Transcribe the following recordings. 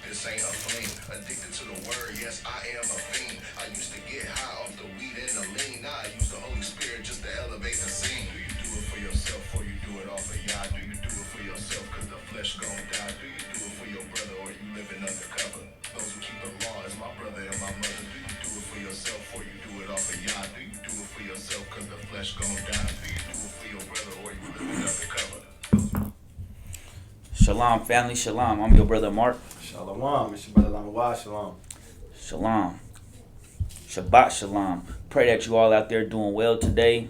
This ain't a fling. Addicted to the word, yes, I am a fiend. I used to get high off the weed and the lean. Now I use the Holy Spirit just to elevate the scene. Do you do it for yourself or you do it off of Yah? Do you do it for yourself cause the flesh gon' die? Do you do it for your brother or you living undercover? Those who keep the law is my brother and my mother. Do you do it for yourself or you do it off of Yah? Do you do it for yourself cause the flesh gon' die? Do you do it for your brother or you living undercover? Shalom, family. Shalom. I'm your brother Mark. Shalom. It's your brother Lamawah. Shalom. Shalom. Shabbat shalom. Pray that you all out there doing well today.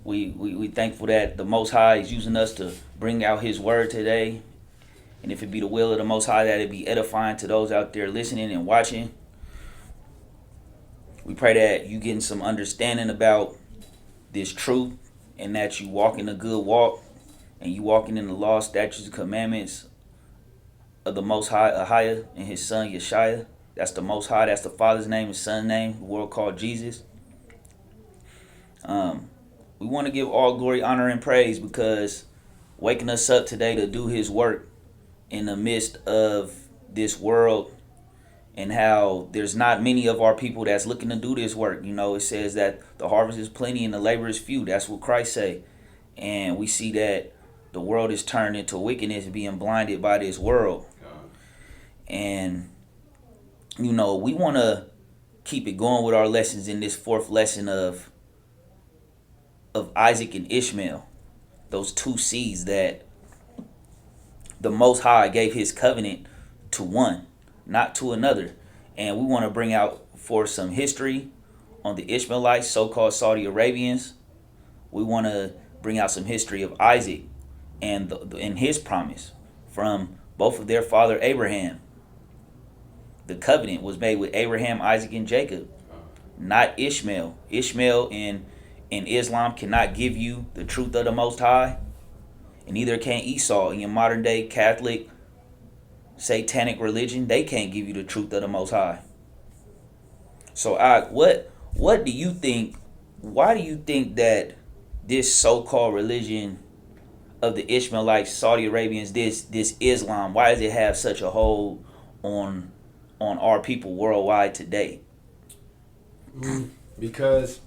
We thankful that the Most High is using us to bring out His word today. And if it be the will of the Most High, that it be edifying to those out there listening and watching. We pray that you getting some understanding about this truth and that you walking a good walk and you walking in the law, statutes, and commandments of the Most High, Ahia, and His Son, Yeshua. That's the Most High. That's the Father's name, His Son's name, the world called Jesus. We want to give all glory, honor, and praise because waking us up today to do His work in the midst of this world and how there's not many of our people that's looking to do this work. You know, it says that the harvest is plenty and the labor is few. That's what Christ say. And we see that the world is turned into wickedness, being blinded by this world. And, you know, we want to keep it going with our lessons in this fourth lesson of Isaac and Ishmael. Those two seeds that the Most High gave His covenant to one, not to another. And we want to bring out for some history on the Ishmaelites, so-called Saudi Arabians. We want to bring out some history of Isaac and his promise from both of their father Abraham. The covenant was made with Abraham, Isaac, and Jacob, not Ishmael. Ishmael in Islam cannot give you the truth of the Most High, and neither can Esau in your modern day Catholic satanic religion. They can't give you the truth of the Most High. So what do you think? Why do you think that this so-called religion of the Ishmaelites, Saudi Arabians, this Islam, why does it have such a hold on our people worldwide today? Because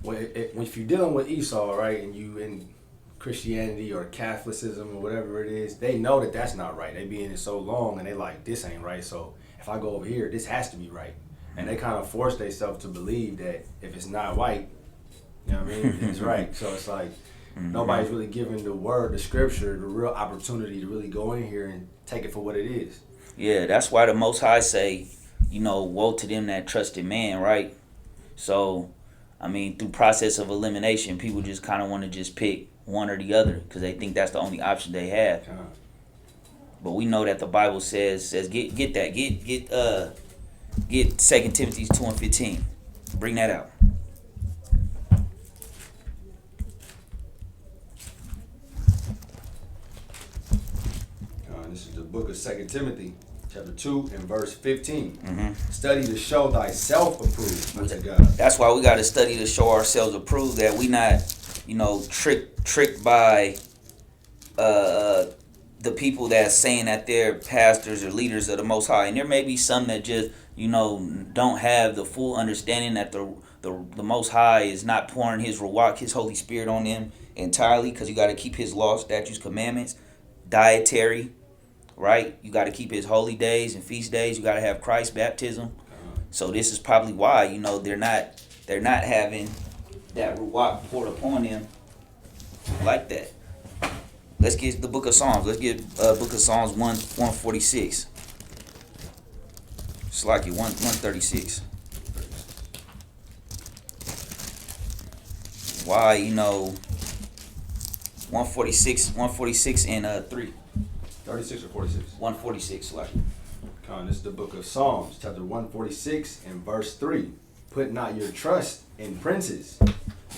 if you're dealing with Esau, right, and you in Christianity or Catholicism or whatever it is, they know that that's not right. They be in it so long and they like, this ain't right. So if I go over here, this has to be right. And they kind of force themselves to believe that if it's not white, you know what I mean, it's right. So it's like nobody's really giving the word, the scripture, the real opportunity to really go in here and take it for what it is. Yeah, that's why the Most High say, you know, woe to them that trust in man, right? So, I mean, through process of elimination, people just kind of want to just pick one or the other because they think that's the only option they have. But we know that the Bible says get 2 Timothy 2:15. Bring that out. This is the book of 2 Timothy, chapter 2 and verse 15. Study to show thyself approved unto God. That's why we got to study to show ourselves approved, that we not, you know, tricked by the people that's saying that they're pastors or leaders of the Most High. And there may be some that just, you know, don't have the full understanding that the Most High is not pouring His Ruach, His Holy Spirit on them entirely, because you got to keep His laws, statutes, commandments, dietary, right? You got to keep His holy days and feast days. You got to have Christ's baptism. So this is probably why, you know, they're not having that Ruach poured upon them like that. Let's get the book of Psalms. Let's get book of Psalms 146. It's like it 136. Why, you know, 146 and 3. 36 or 46? 146, like. This is the book of Psalms, chapter 146 and verse 3. Put not your trust in princes,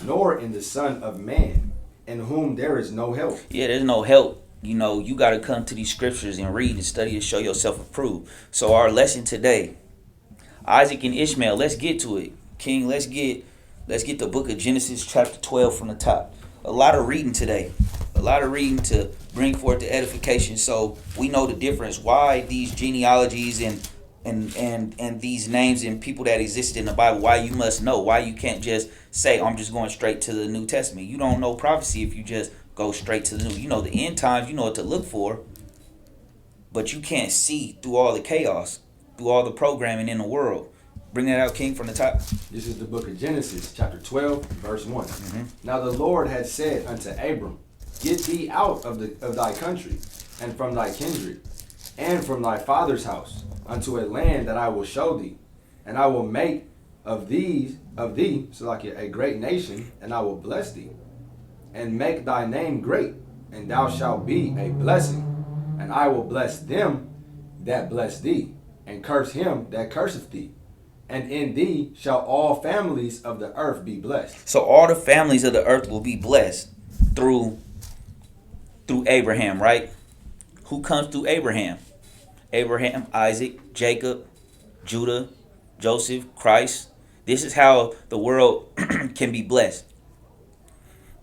nor in the Son of Man, in whom there is no help. Yeah, there's no help. You know, you got to come to these scriptures and read and study to show yourself approved. So our lesson today, Isaac and Ishmael, let's get to it. King, let's get the book of Genesis chapter 12 from the top. A lot of reading today. A lot of reading to bring forth the edification, so we know the difference. Why these genealogies and these names and people that existed in the Bible. Why you must know. Why you can't just say, I'm just going straight to the New Testament. You don't know prophecy if you just go straight to the New. You know the end times. You know what to look for. But you can't see through all the chaos, through all the programming in the world. Bring that out, King, from the top. This is the book of Genesis, chapter 12, verse 1. Now the Lord had said unto Abram, Get thee out of thy country, and from thy kindred, and from thy father's house, unto a land that I will show thee. And I will make of thee, so like a great nation, and I will bless thee, and make thy name great, and thou shalt be a blessing. And I will bless them that bless thee, and curse him that curseth thee. And in thee shall all families of the earth be blessed. So all the families of the earth will be blessed through Abraham, right? Who comes through Abraham? Abraham, Isaac, Jacob, Judah, Joseph, Christ. This is how the world can be blessed.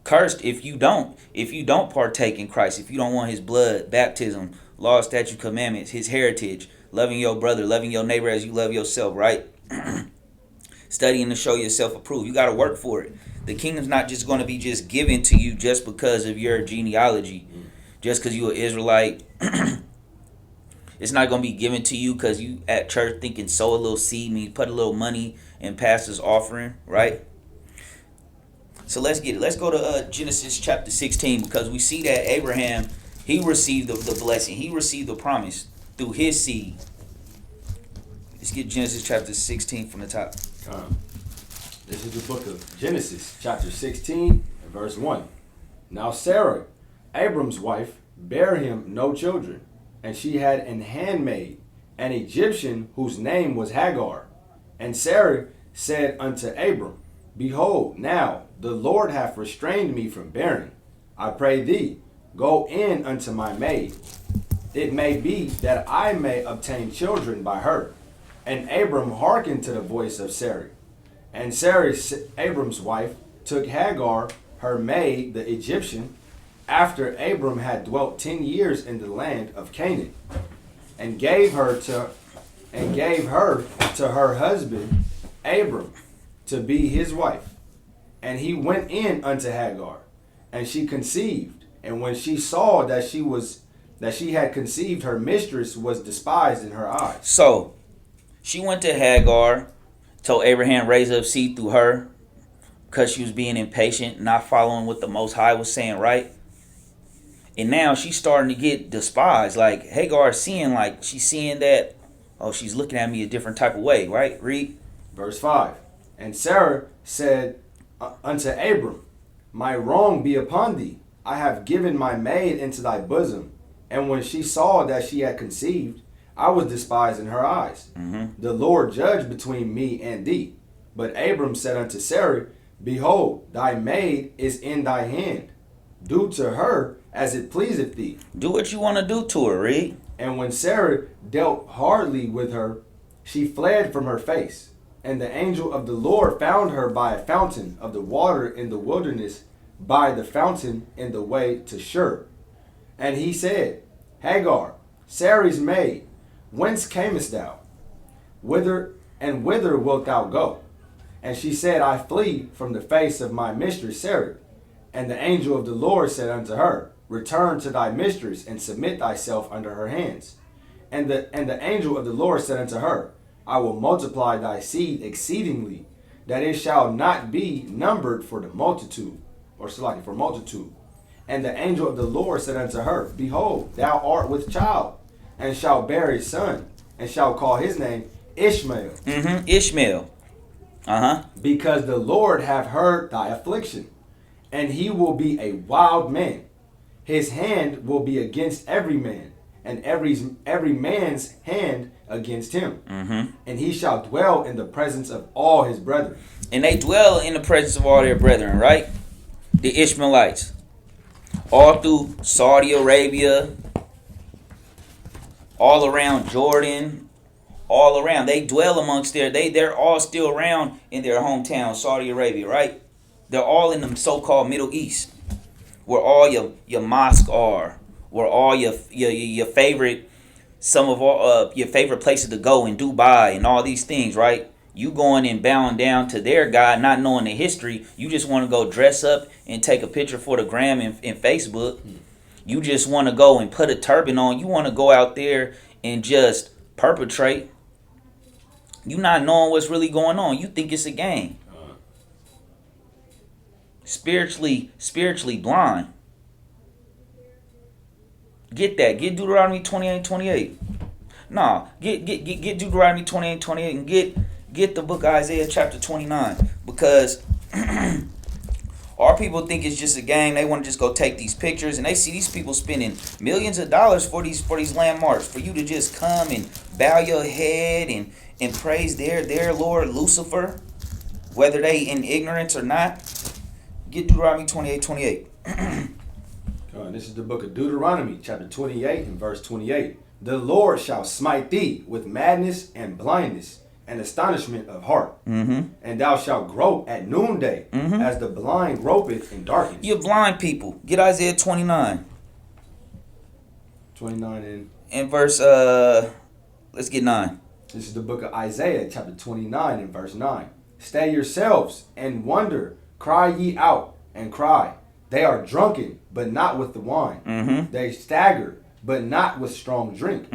Cursed if you don't partake in Christ, if you don't want his blood, baptism, law, statute, commandments, his heritage, loving your brother, loving your neighbor as you love yourself, right? Studying to show yourself approved. You got to work for it. The kingdom's not just going to be just given to you just because of your genealogy, just because you're an Israelite. It's not going to be given to you because you at church thinking sow a little seed, mean put a little money in pastor's offering, right? So let's get it. Let's go to Genesis chapter 16, because we see that Abraham, he received the blessing. He received the promise through his seed. Let's get Genesis chapter 16 from the top. This is the book of Genesis, chapter 16, and verse 1. Now Sarah, Abram's wife, bare him no children, and she had an handmaid, an Egyptian, whose name was Hagar. And Sarah said unto Abram, Behold, now the Lord hath restrained me from bearing. I pray thee, go in unto my maid. It may be that I may obtain children by her. And Abram hearkened to the voice of Sarah. And Sarah, Abram's wife, took Hagar, her maid, the Egyptian, after Abram had dwelt 10 years in the land of Canaan, and gave her to her husband Abram to be his wife. And he went in unto Hagar, and she conceived. And when she saw that she had conceived, her mistress was despised in her eyes. So she went to Hagar, told Abraham raise up seed through her, because she was being impatient, not following what the Most High was saying, right? And now she's starting to get despised. Like Hagar is seeing, she's seeing that, oh, she's looking at me a different type of way, right? Read. Verse 5. And Sarah said unto Abram, My wrong be upon thee. I have given my maid into thy bosom. And when she saw that she had conceived, I was despised in her eyes. The Lord judged between me and thee. But Abram said unto Sarah, Behold, thy maid is in thy hand. Do to her as it pleaseth thee. Do what you want to do to her, read. And when Sarah dealt hardly with her, she fled from her face. And the angel of the Lord found her by a fountain of the water in the wilderness, by the fountain in the way to Shur. And he said, Hagar, Sarah's maid, whence camest thou? Whither wilt thou go? And she said, I flee from the face of my mistress Sarah. And the angel of the Lord said unto her, Return to thy mistress, and submit thyself under her hands. And the angel of the Lord said unto her, I will multiply thy seed exceedingly, that it shall not be numbered for the multitude, or for multitude. And the angel of the Lord said unto her, Behold, thou art with child, and shalt bear a son, and shalt call his name Ishmael. Ishmael. Because the Lord hath heard thy affliction, and he will be a wild man. His hand will be against every man, and every man's hand against him. And he shall dwell in the presence of all his brethren. And they dwell in the presence of all their brethren, right? The Ishmaelites. All through Saudi Arabia, all around Jordan, all around. They dwell amongst they're all still around in their hometown, Saudi Arabia, right? They're all in the so-called Middle East. where all your mosques are, where all your favorite, some of all your favorite places to go in Dubai and all these things, right? You going and bowing down to their God, not knowing the history. You just want to go dress up and take a picture for the gram and Facebook. You just want to go and put a turban on. You want to go out there and just perpetrate. You not knowing what's really going on. You think it's a game. Spiritually blind. Get that. Get Deuteronomy 28:28. Nah, get Deuteronomy 28:28 and get the book of Isaiah chapter 29, because our people think it's just a game. They want to just go take these pictures, and they see these people spending millions of dollars for these landmarks, for you to just come and bow your head and praise their Lord Lucifer, whether they in ignorance or not. Get Deuteronomy 28:28. This is the book of Deuteronomy, chapter 28 and verse 28. The Lord shall smite thee with madness and blindness and astonishment of heart. And thou shalt grope at noonday, as the blind gropeth in darkness. You blind people. Get Isaiah 29. 29 and verse, let's get 9. This is the book of Isaiah, chapter 29 and verse 9. Stay yourselves and wonder, cry ye out and cry. They are drunken, but not with the wine. They stagger, but not with strong drink.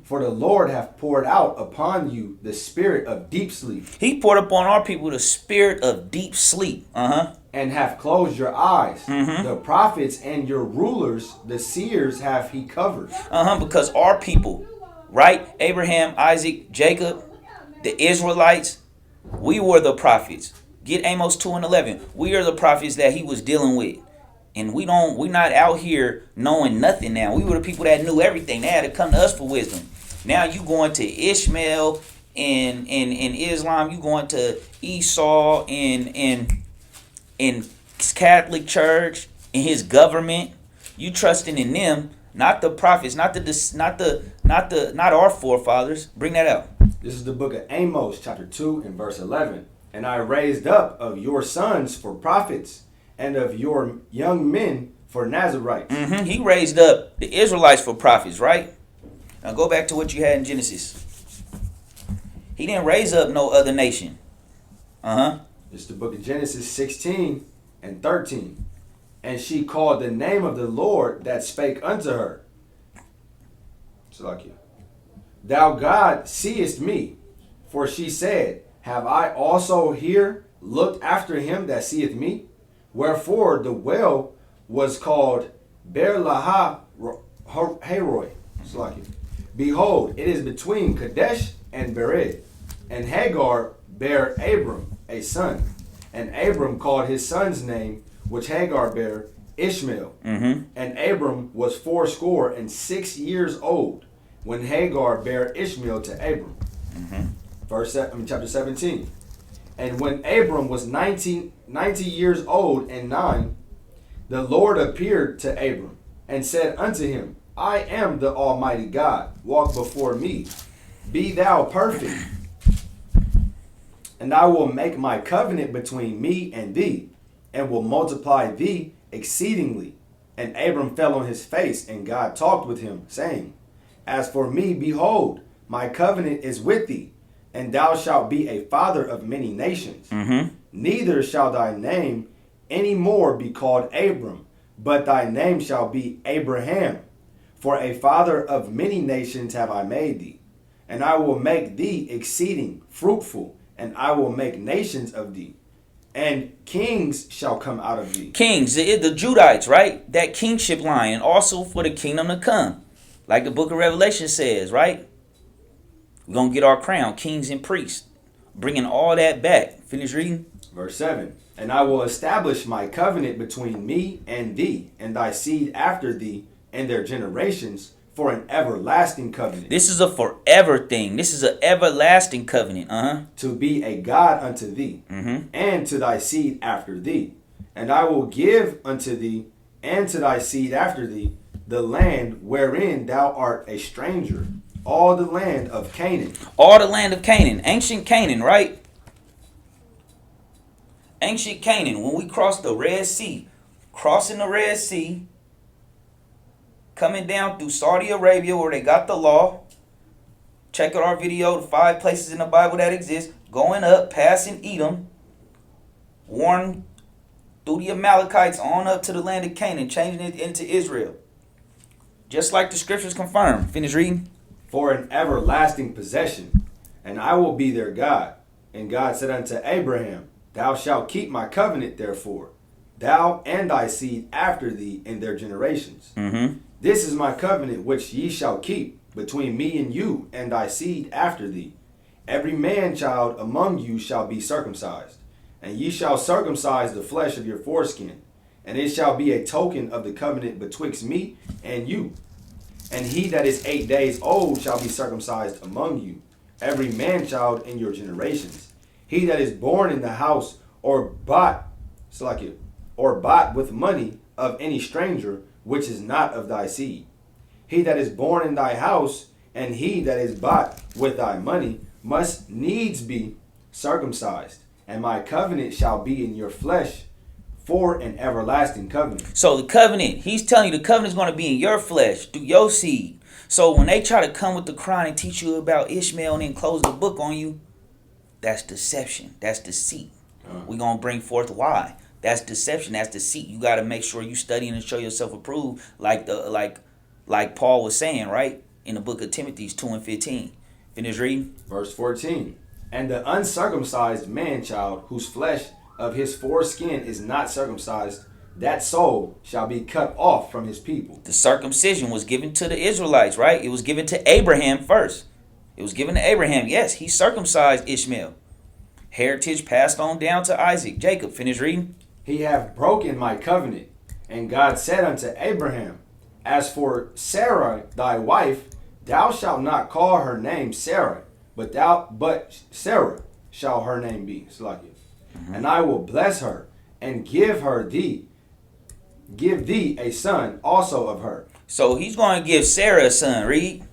For the Lord hath poured out upon you the spirit of deep sleep. He poured upon our people the spirit of deep sleep. And hath closed your eyes. The prophets and your rulers, the seers, hath he covered. Because our people, right? Abraham, Isaac, Jacob, the Israelites, we were the prophets. Get Amos 2:11. We are the prophets that he was dealing with. And we're not out here knowing nothing now. We were the people that knew everything. They had to come to us for wisdom. Now you going to Ishmael in Islam, you going to Esau in Catholic Church, in his government. You trusting in them, not the prophets, not our forefathers. Bring that out. This is the book of Amos, chapter 2 and verse 11. And I raised up of your sons for prophets, and of your young men for Nazarites. He raised up the Israelites for prophets, right? Now go back to what you had in Genesis. He didn't raise up no other nation. It's the book of Genesis 16 and 13. And she called the name of the Lord that spake unto her. Salakia. Thou God seest me. For she said, have I also here looked after him that seeth me? Wherefore the well was called Ber-Lahai Heroi. Behold, it is between Kadesh and Bered. And Hagar bare Abram a son. And Abram called his son's name, which Hagar bare, Ishmael. And Abram was 86 years old when Hagar bare Ishmael to Abram. Chapter 17. And when Abram was 90 years old and 9, the Lord appeared to Abram and said unto him, I am the Almighty God. Walk before me. Be thou perfect. And I will make my covenant between me and thee, and will multiply thee exceedingly. And Abram fell on his face, and God talked with him, saying, As for me, behold, my covenant is with thee, and thou shalt be a father of many nations. Neither shall thy name any more be called Abram, but thy name shall be Abraham. For a father of many nations have I made thee. And I will make thee exceeding fruitful, and I will make nations of thee. And kings shall come out of thee. Kings, the Judites, right? That kingship line, and also for the kingdom to come. Like the book of Revelation says, right? We're going to get our crown, kings and priests. Bringing all that back. Finish reading. Verse 7. And I will establish my covenant between me and thee, and thy seed after thee, and their generations, for an everlasting covenant. This is a forever thing. This is an everlasting covenant. To be a God unto thee, and to thy seed after thee. And I will give unto thee, and to thy seed after thee, the land wherein thou art a stranger, all the land of Canaan. All the land of Canaan. Ancient Canaan, right? Ancient Canaan. When we crossed the Red Sea, crossing the Red Sea, coming down through Saudi Arabia where they got the law. Check out our video, the 5 places in the Bible that exist. Going up, passing Edom, warring through the Amalekites on up to the land of Canaan, changing it into Israel. Just like the scriptures confirm. Finish reading. For an everlasting possession, and I will be their God. And God said unto Abraham, Thou shalt keep my covenant, therefore, thou and thy seed after thee in their generations. Mm-hmm. This is my covenant which ye shall keep between me and you and thy seed after thee. Every man child among you shall be circumcised, and ye shall circumcise the flesh of your foreskin, and it shall be a token of the covenant betwixt me and you. And he that is 8 days old shall be circumcised among you, every man child in your generations. He that is born in the house or bought with money of any stranger, which is not of thy seed. He that is born in thy house, and he that is bought with thy money, must needs be circumcised. And my covenant shall be in your flesh for an everlasting covenant. So the covenant, he's telling you the covenant is going to be in your flesh, through your seed. So when they try to come with the Quran and teach you about Ishmael and then close the book on you, that's deception. That's deceit. We're going to bring forth why. That's deception. That's deceit. You got to make sure you studying and show yourself approved, like Paul was saying, right? In the book of Timothy 2:15. Finish reading. Verse 14. And the uncircumcised man child, whose flesh of his foreskin is not circumcised, that soul shall be cut off from his people. The circumcision was given to the Israelites, right? It was given to Abraham first. It was given to Abraham. Yes, he circumcised Ishmael. Heritage passed on down to Isaac. Jacob, finish reading. He hath broken my covenant. And God said unto Abraham, As for Sarah thy wife, thou shalt not call her name Sarah, but Sarah shall her name be. And I will bless her, and give thee a son also of her. So he's going to give Sarah a son. Read.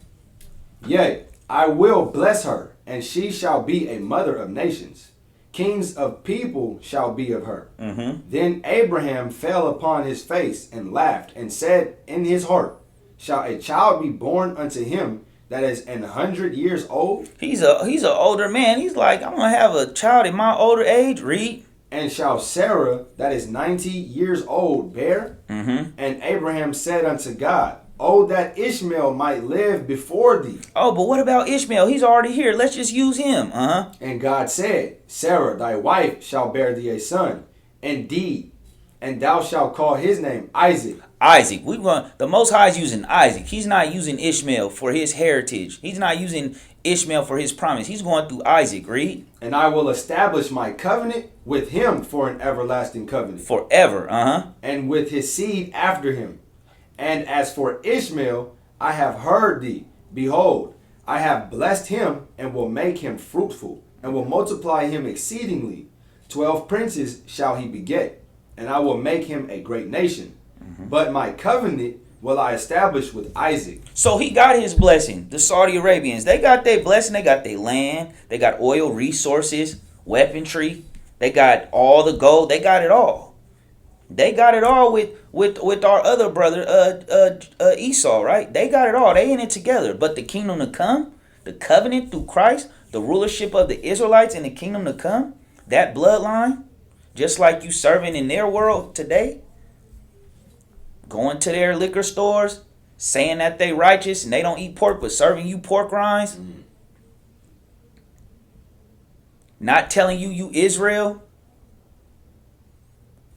Yea, I will bless her, and she shall be a mother of nations. Kings of people shall be of her. Mm-hmm. Then Abraham fell upon his face and laughed, and said in his heart, Shall a child be born unto him that is 100 years old? He's an older man. He's like, I'm going to have a child in my older age. Read. And shall Sarah that is 90 years old bear? Mm-hmm. And Abraham said unto God, Oh, that Ishmael might live before thee. Oh, but what about Ishmael? He's already here. Let's just use him. And God said, Sarah thy wife shall bear thee a son, indeed, and thou shalt call his name Isaac. Isaac. The Most High is using Isaac. He's not using Ishmael for his heritage. He's not using Ishmael for his promise. He's going through Isaac. Read. And I will establish my covenant with him for an everlasting covenant. Forever. And with his seed after him. And as for Ishmael, I have heard thee. Behold, I have blessed him, and will make him fruitful, and will multiply him exceedingly. 12 princes shall he beget, and I will make him a great nation. But my covenant will I establish with Isaac. So he got his blessing. The Saudi Arabians, they got their blessing. They got their land. They got oil resources, weaponry. They got all the gold. They got it all. They got it all with our other brother, Esau, right? They got it all. They in it together. But the kingdom to come, the covenant through Christ, the rulership of the Israelites in the kingdom to come, that bloodline, just like you serving in their world today, going to their liquor stores, saying that they righteous and they don't eat pork, but serving you pork rinds, not telling you Israel,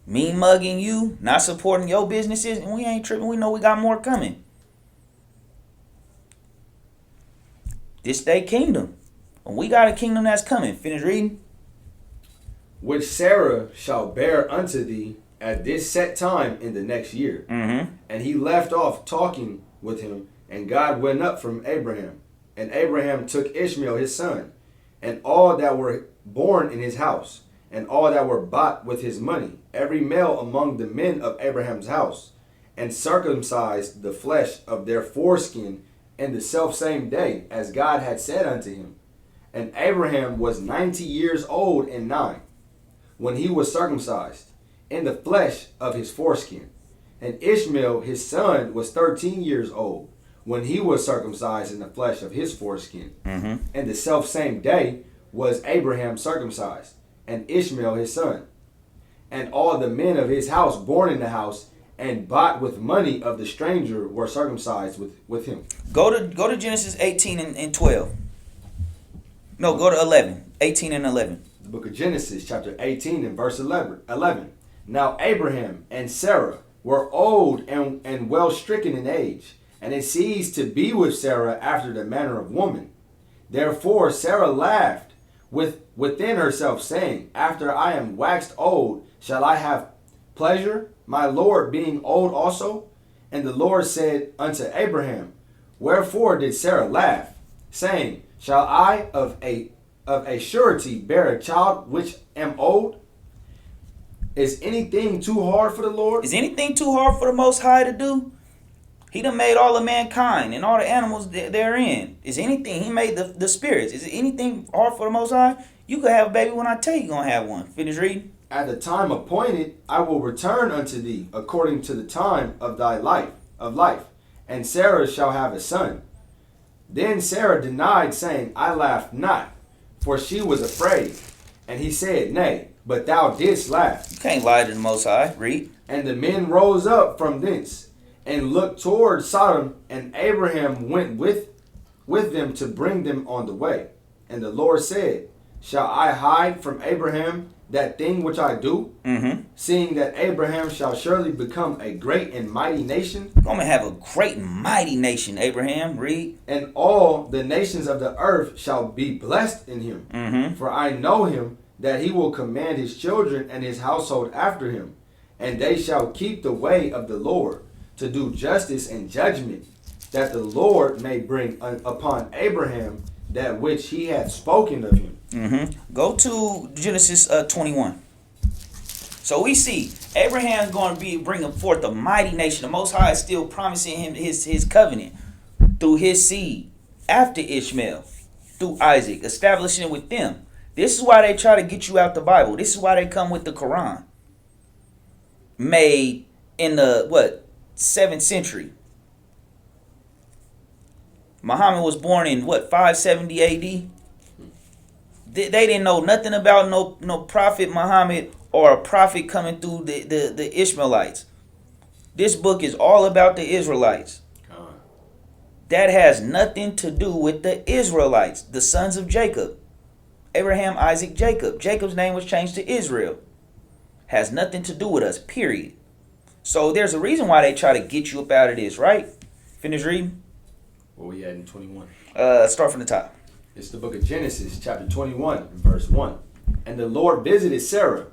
mean mugging you, not supporting your businesses, and we ain't tripping. We know we got more coming. This they kingdom. And we got a kingdom that's coming. Finish reading. Which Sarah shall bear unto thee at this set time in the next year. Mm-hmm. And he left off talking with him, and God went up from Abraham. And Abraham took Ishmael his son, and all that were born in his house, and all that were bought with his money, every male among the men of Abraham's house, and circumcised the flesh of their foreskin in the selfsame day, as God had said unto him. And Abraham was 90 years old and 9, when he was circumcised, in the flesh of his foreskin. And Ishmael his son was 13 years old when he was circumcised in the flesh of his foreskin. And the selfsame day was Abraham circumcised, and Ishmael his son. And all the men of his house born in the house and bought with money of the stranger were circumcised with him. Go to Genesis 18 and 12. No, go to 11. 18 and 11. The book of Genesis, chapter 18 and verse 11. Now Abraham and Sarah were old and well stricken in age, and it ceased to be with Sarah after the manner of woman. Therefore Sarah laughed within herself, saying, After I am waxed old, shall I have pleasure, my Lord being old also? And the Lord said unto Abraham, Wherefore did Sarah laugh, saying, Shall I of a surety bear a child which am old? Is anything too hard for the Lord? Is anything too hard for the Most High to do? He done made all of mankind and all the animals therein. Is anything, he made the spirits. Is anything hard for the Most High? You could have a baby when I tell you you're going to have one. Finish reading. At the time appointed, I will return unto thee according to the time of thy life, and Sarah shall have a son. Then Sarah denied, saying, I laughed not, for she was afraid. And he said, Nay, but thou didst laugh. You can't lie to the Most High. Read. And the men rose up from thence, and looked toward Sodom, and Abraham went with them to bring them on the way. And the Lord said, Shall I hide from Abraham that thing which I do? Seeing that Abraham shall surely become a great and mighty nation. I'm going to have a great and mighty nation, Abraham. Read. And all the nations of the earth shall be blessed in him. For I know him, that he will command his children and his household after him. And they shall keep the way of the Lord, to do justice and judgment, that the Lord may bring upon Abraham that which he had spoken of him. Go to Genesis 21. So we see Abraham's going to be bringing forth a mighty nation. The Most High is still promising him his covenant through his seed after Ishmael, through Isaac, establishing it with them. This is why they try to get you out the Bible. This is why they come with the Quran, made in the 7th century. Muhammad was born in 570 AD. They didn't know nothing about no prophet Muhammad or a prophet coming through the Ishmaelites. This book is all about the Israelites. That has nothing to do with the Israelites, the sons of Jacob. Abraham, Isaac, Jacob. Jacob's name was changed to Israel. Has nothing to do with us, period. So there's a reason why they try to get you up out of this, right? Finish reading. Where we at in 21? Start from the top. It's the book of Genesis, chapter 21, verse 1. And the Lord visited Sarah,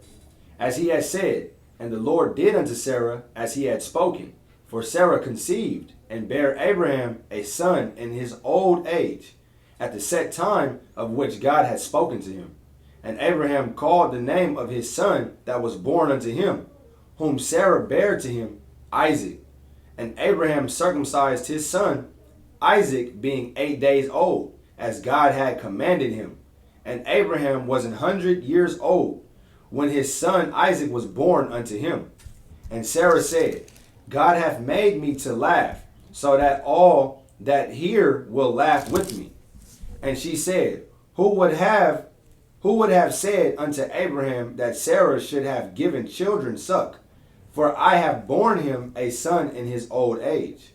as he had said, and the Lord did unto Sarah as he had spoken. For Sarah conceived, and bare Abraham a son in his old age, at the set time of which God had spoken to him. And Abraham called the name of his son that was born unto him, whom Sarah bare to him, Isaac. And Abraham circumcised his son, Isaac, being 8 days old, as God had commanded him. And Abraham was 100 years old, when his son Isaac was born unto him. And Sarah said, God hath made me to laugh, so that all that hear will laugh with me. And she said, Who would have said unto Abraham that Sarah should have given children suck? For I have borne him a son in his old age.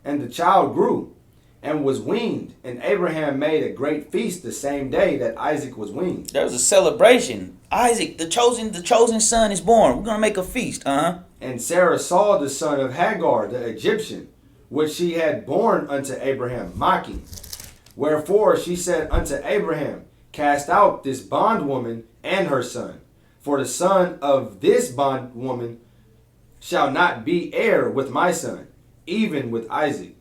And the child grew, and was weaned, and Abraham made a great feast the same day that Isaac was weaned. There was a celebration. Isaac, the chosen son, is born. We're gonna make a feast, And Sarah saw the son of Hagar the Egyptian, which she had borne unto Abraham, mocking. Wherefore she said unto Abraham, Cast out this bondwoman and her son, for the son of this bondwoman shall not be heir with my son, even with Isaac.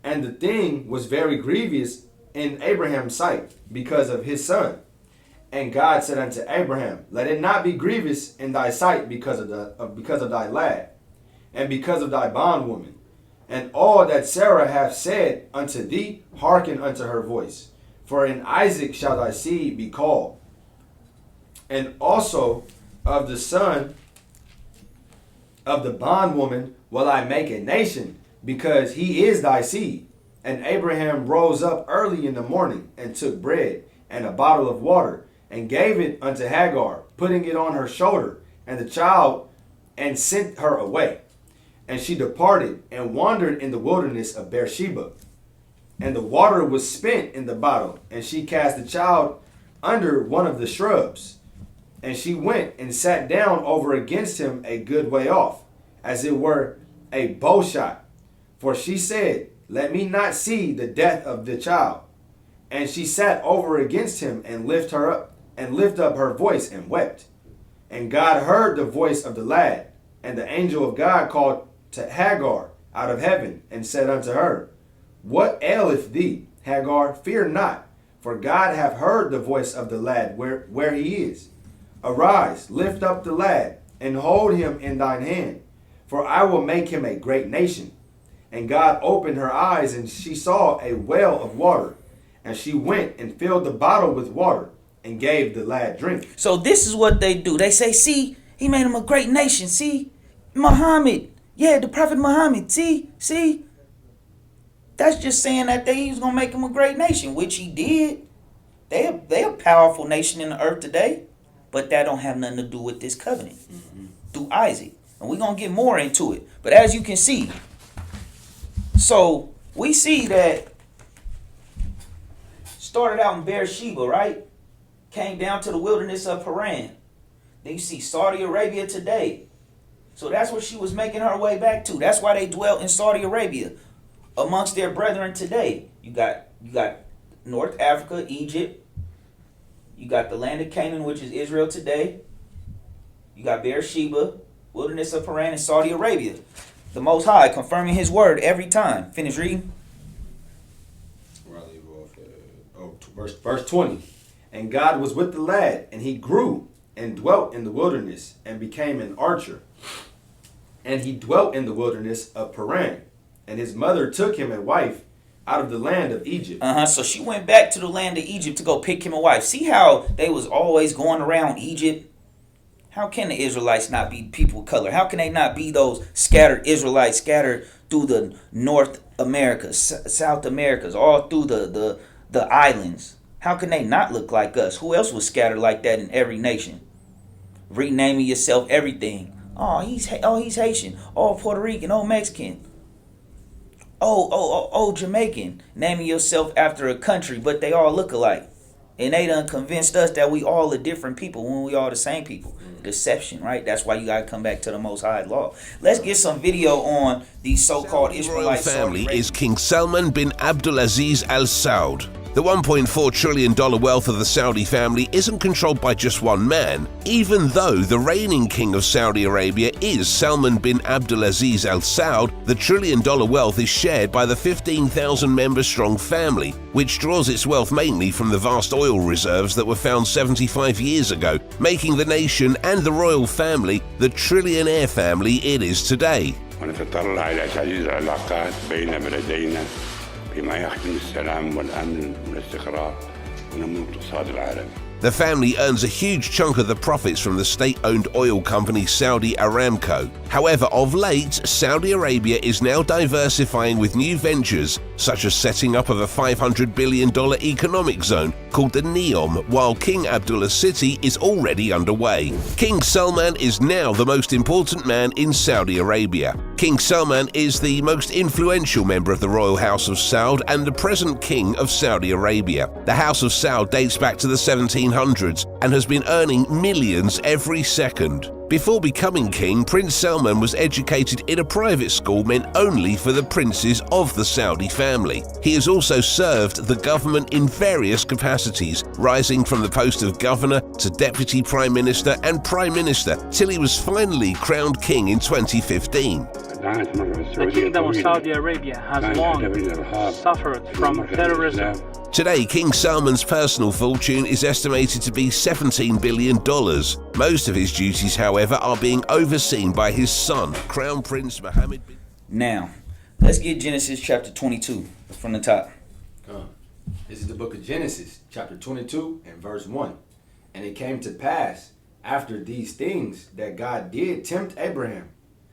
And the thing was very grievous in Abraham's sight because of his son. And God said unto Abraham, Let it not be grievous in thy sight because of thy lad, and because of thy bondwoman. And all that Sarah hath said unto thee, hearken unto her voice. For in Isaac shall thy seed be called. And also of the son Of the bondwoman will I make a nation, because he is thy seed. And Abraham rose up early in the morning, and took bread and a bottle of water, and gave it unto Hagar, putting it on her shoulder, and the child, and sent her away. And she departed, and wandered in the wilderness of Beersheba. And the water was spent in the bottle, and she cast the child under one of the shrubs. And she went and sat down over against him a good way off, as it were a bow shot. For she said, Let me not see the death of the child. And she sat over against him, and lift up her voice, and wept. And God heard the voice of the lad. And the angel of God called to Hagar out of heaven, and said unto her, What aileth thee, Hagar? Fear not, for God hath heard the voice of the lad where he is. Arise, lift up the lad, and hold him in thine hand, for I will make him a great nation. And God opened her eyes, and she saw a well of water. And she went and filled the bottle with water, and gave the lad drink. So this is what they do. They say, see, he made him a great nation. See, Muhammad. Yeah, the Prophet Muhammad. See. That's just saying that he was going to make him a great nation, which he did. They a powerful nation in the earth today. But that don't have nothing to do with this covenant through Isaac. And we're going to get more into it. But as you can see, so we see that started out in Beersheba, right? Came down to the wilderness of Haran. Then you see Saudi Arabia today. So that's where she was making her way back to. That's why they dwelt in Saudi Arabia amongst their brethren today. You got North Africa, Egypt. You got the land of Canaan, which is Israel today. You got Beersheba, wilderness of Haran, and Saudi Arabia. The Most High confirming his word every time. Finish reading. Where I leave off verse 20. And God was with the lad, and he grew and dwelt in the wilderness, and became an archer. And he dwelt in the wilderness of Paran. And his mother took him a wife out of the land of Egypt. So she went back to the land of Egypt to go pick him a wife. See how they was always going around Egypt? How can the Israelites not be people of color? How can they not be those scattered Israelites scattered through the North Americas, South Americas, all through the islands? How can they not look like us? Who else was scattered like that in every nation? Renaming yourself everything. Oh, he's Haitian. Oh, Puerto Rican. Oh, Mexican. Oh, Jamaican. Naming yourself after a country, but they all look alike. And they done convinced us that we all are different people when we all the same people. Deception, right? That's why you got to come back to the Most High law. Let's get some video on these so-called Ishmaelite family is King Salman bin Abdulaziz Al Saud. The $1.4 trillion wealth of the Saudi family isn't controlled by just one man, even though the reigning king of Saudi Arabia is Salman bin Abdulaziz Al Saud. The trillion-dollar wealth is shared by the 15,000-member-strong family, which draws its wealth mainly from the vast oil reserves that were found 75 years ago, making the nation and the royal family the trillionaire family it is today. ونتطلع إلى تعزيز العلاقات بين بلدينا بما يخدم السلام والأمن والاستقرار ونمو الاقتصاد العالمي. The family earns a huge chunk of the profits from the state-owned oil company Saudi Aramco. However, of late, Saudi Arabia is now diversifying with new ventures, such as setting up of a $500 billion economic zone called the NEOM, while King Abdullah's city is already underway. King Salman is now the most important man in Saudi Arabia. King Salman is the most influential member of the royal house of Saud and the present king of Saudi Arabia. The house of Saud dates back to the 1700s and has been earning millions every second. Before becoming king, Prince Salman was educated in a private school meant only for the princes of the Saudi family. He has also served the government in various capacities, rising from the post of governor to deputy prime minister and prime minister, till he was finally crowned king in 2015. The kingdom of Saudi Arabia has long suffered from terrorism. Today, King Salman's personal fortune is estimated to be $17 billion. Most of his duties, however, are being overseen by his son, Crown Prince Mohammed bin... Now, let's get Genesis chapter 22 from the top. This is the book of Genesis, chapter 22 and verse 1. And it came to pass after these things that God did tempt Abraham,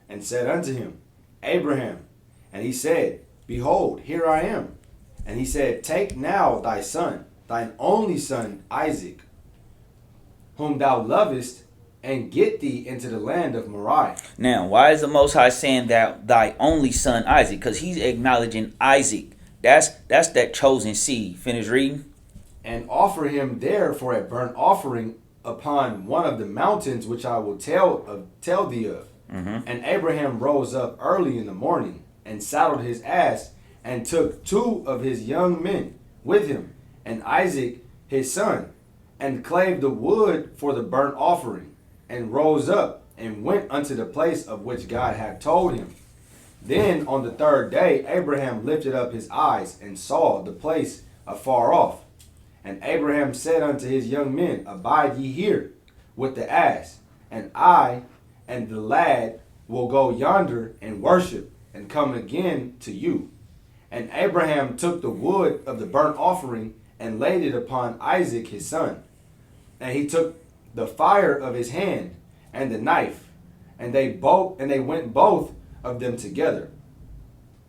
and said unto him, Abraham. And he said, Behold, here I am. And he said, Take now thy son, thine only son Isaac, whom thou lovest, and get thee into the land of Moriah. Now, why is the Most High saying that thy only son Isaac? Because he's acknowledging Isaac. That's that chosen seed. Finish reading. And offer him there for a burnt offering upon one of the mountains which I will tell thee of. And Abraham rose up early in the morning, and saddled his ass, and took 2 of his young men with him, and Isaac his son, and clave the wood for the burnt offering, and rose up, and went unto the place of which God had told him. Then on the 3rd day Abraham lifted up his eyes, and saw the place afar off. And Abraham said unto his young men, Abide ye here with the ass, and I and the lad will go yonder and worship, and come again to you. And Abraham took the wood of the burnt offering, and laid it upon Isaac his son. And he took the fire of his hand, and the knife, and they went both of them together.